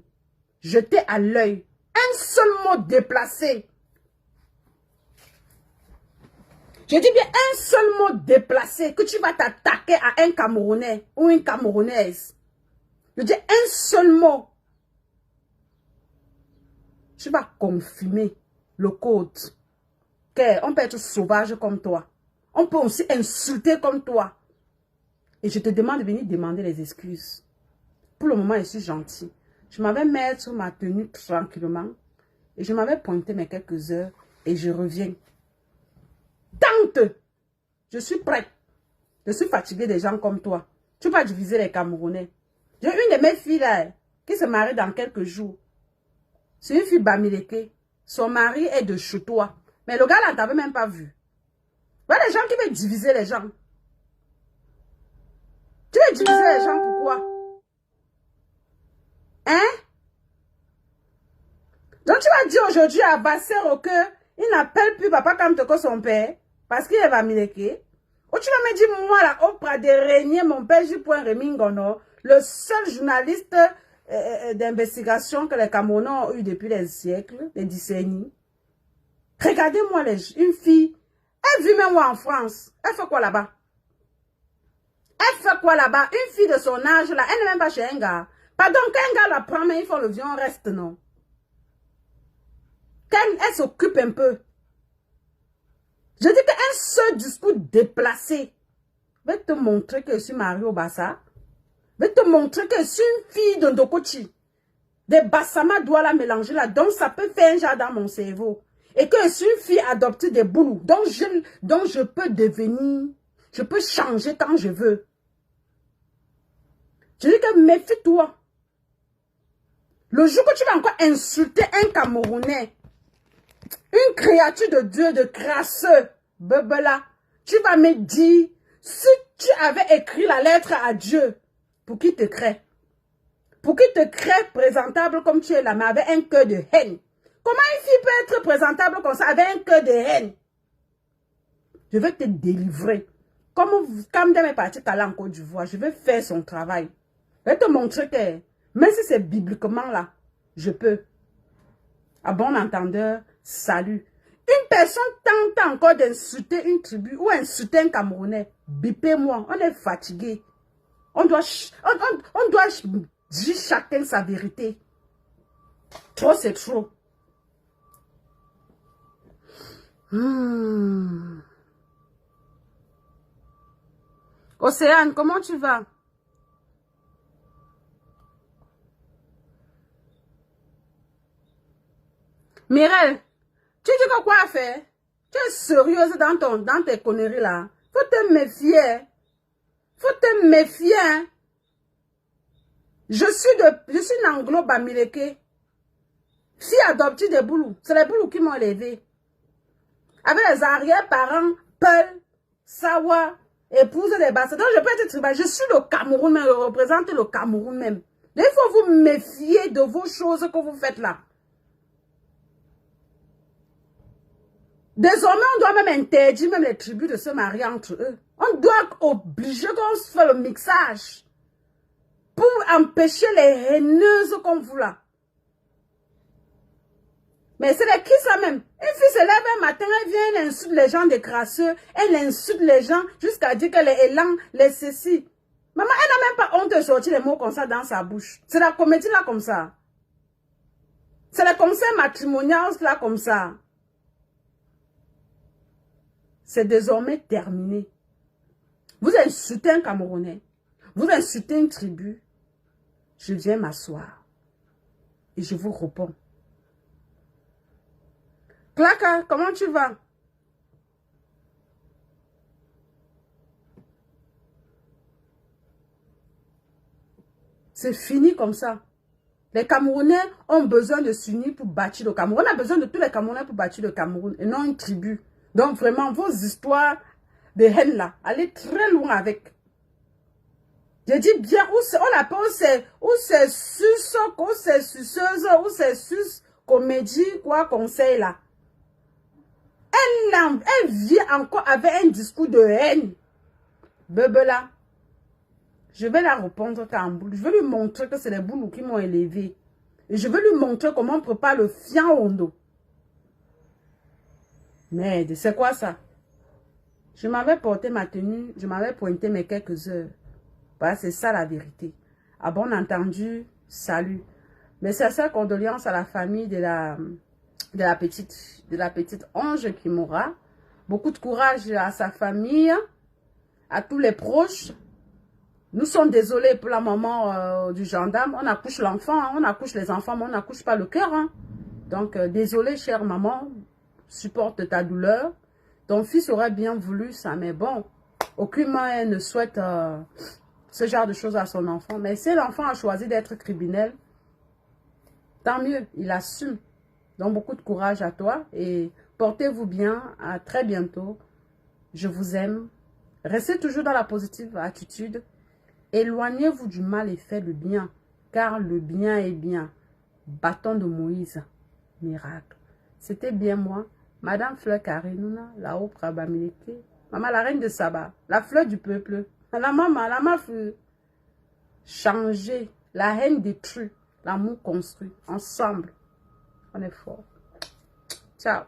Jeté à l'œil. Un seul mot déplacé. Je dis bien un seul mot déplacé que tu vas t'attaquer à un Camerounais ou une Camerounaise. Je dis un seul mot. Tu vas confirmer le code. On peut être sauvage comme toi. On peut aussi insulter comme toi. Et je te demande de venir demander les excuses. Pour le moment, je suis gentil. Je m'avais mettre ma tenue tranquillement. Et je m'avais pointé mes quelques heures. Et je reviens. Tante, je suis prête. Je suis fatiguée des gens comme toi. Tu vas diviser les Camerounais. J'ai une de mes filles là, qui se marie dans quelques jours. C'est une fille Bamileke. Son mari est de chez toi. Mais le gars là, t'avais même pas vu. Il y a des gens qui veulent diviser les gens. Tu veux diviser les gens pourquoi? Hein? Donc tu vas dire aujourd'hui à Bassero que il n'appelle plus papa comme que son père. Parce qu'il est Bamileke. Ou tu vas me dire, moi là, auprès de régner mon père J.Remingono, le seul journaliste d'investigation que les Camerounais ont eu depuis des siècles, des décennies. Regardez-moi une fille. Elle vit même moi en France. Elle fait quoi là-bas? Elle fait quoi là-bas? Une fille de son âge là, elle n'est même pas chez un gars. Pardon, quand un gars la prend, mais il faut le vion reste, non? Quand elle s'occupe un peu. Je dis qu'un seul discours déplacé va te montrer que je suis mariée au Bassa. Va te montrer que je suis une fille de Ndokochi. Des Bassama doit la mélanger là. Donc ça peut faire un genre dans mon cerveau. Et que je suis une fille adoptée des Boulous. Donc je peux devenir, je peux changer quand je veux. Je dis que méfie-toi. Le jour que tu vas encore insulter un Camerounais, une créature de Dieu, de crasseux, bebela, tu vas me dire, si tu avais écrit la lettre à Dieu, pour qu'il te crée. Pour qu'il te crée présentable comme tu es là, mais avec un cœur de haine. Comment une fille peut être présentable comme ça, avec un cœur de haine? Je vais te délivrer. Comme dans mes parties en Côte d'Ivoire, je vais faire son travail. Je vais te montrer que, même si c'est bibliquement là, je peux. À bon entendeur, salut. Une personne tente encore d'insulter une tribu ou insulter un Camerounais. Bipez-moi, on est fatigué. On doit dire chacun sa vérité. Trop, c'est trop. Océane, comment tu vas? Mireille, tu dis que quoi faire? Tu es sérieuse dans tes conneries là. Faut te méfier. Faut te méfier. Hein? Je suis Nanglo Bamileke. Fille adoptée des Boulous. C'est les Boulous qui m'ont élevé. Avec les arrière-parents, Peul, Sawa, épouse des Bassas. Donc je peux être tribal. Je suis le Cameroun même. Je représente le Cameroun même. Il faut vous méfier de vos choses que vous faites là. Désormais, on doit même interdire même les tribus de se marier entre eux. On doit obliger qu'on se fasse le mixage pour empêcher les haineuses comme vous là. Mais c'est qui ça même? Une fille se lève un matin, elle vient, elle insulte les gens des crasseux, elle insulte les gens jusqu'à dire que les élans, les ceci. Maman, elle n'a même pas honte de sortir les mots comme ça dans sa bouche. C'est la comédie là comme ça. C'est le conseil matrimonial là comme ça. C'est désormais terminé. Vous insultez un Camerounais. Vous insultez une tribu. Je viens m'asseoir. Et je vous réponds. Claka, comment tu vas? C'est fini comme ça. Les Camerounais ont besoin de s'unir pour bâtir le Cameroun. On a besoin de tous les Camerounais pour bâtir le Cameroun et non une tribu. Donc vraiment, vos histoires de haine là, allez très loin avec. Je dis bien, on l'appelle, où c'est sus, où c'est suceuse, où c'est sus, comédie, quoi, conseil là. Elle vient encore avec un discours de haine. Bebela, Je vais la répondre en boule. Je vais lui montrer que c'est les boules qui m'ont élevé. Et je vais lui montrer comment on prépare le fiaondo. Merde, c'est quoi ça? Je m'avais porté ma tenue, je m'avais pointé mes quelques heures. Voilà, c'est ça la vérité. À bon entendu, salut. Mes sincères condoléances à la famille de la petite Ange qui mourra. Beaucoup de courage à sa famille, à tous les proches. Nous sommes désolés pour la maman du gendarme. On accouche l'enfant, hein, on accouche les enfants, mais on n'accouche pas le cœur. Hein. Donc, désolé, chère maman, supporte ta douleur. Ton fils aurait bien voulu ça, mais bon, aucunement elle ne souhaite ce genre de choses à son enfant. Mais si l'enfant a choisi d'être criminel, tant mieux, il assume. Donc, beaucoup de courage à toi et portez-vous bien. À très bientôt. Je vous aime. Restez toujours dans la positive attitude. Éloignez-vous du mal et faites le bien, car le bien est bien. Bâton de Moïse, miracle. C'était bien moi, Madame Fleur Karinuna, la haut probabilité. Maman, la reine de Saba, la fleur du peuple. La maman fut changée, la haine détruite, l'amour construit. Ensemble, on est fort. Ciao.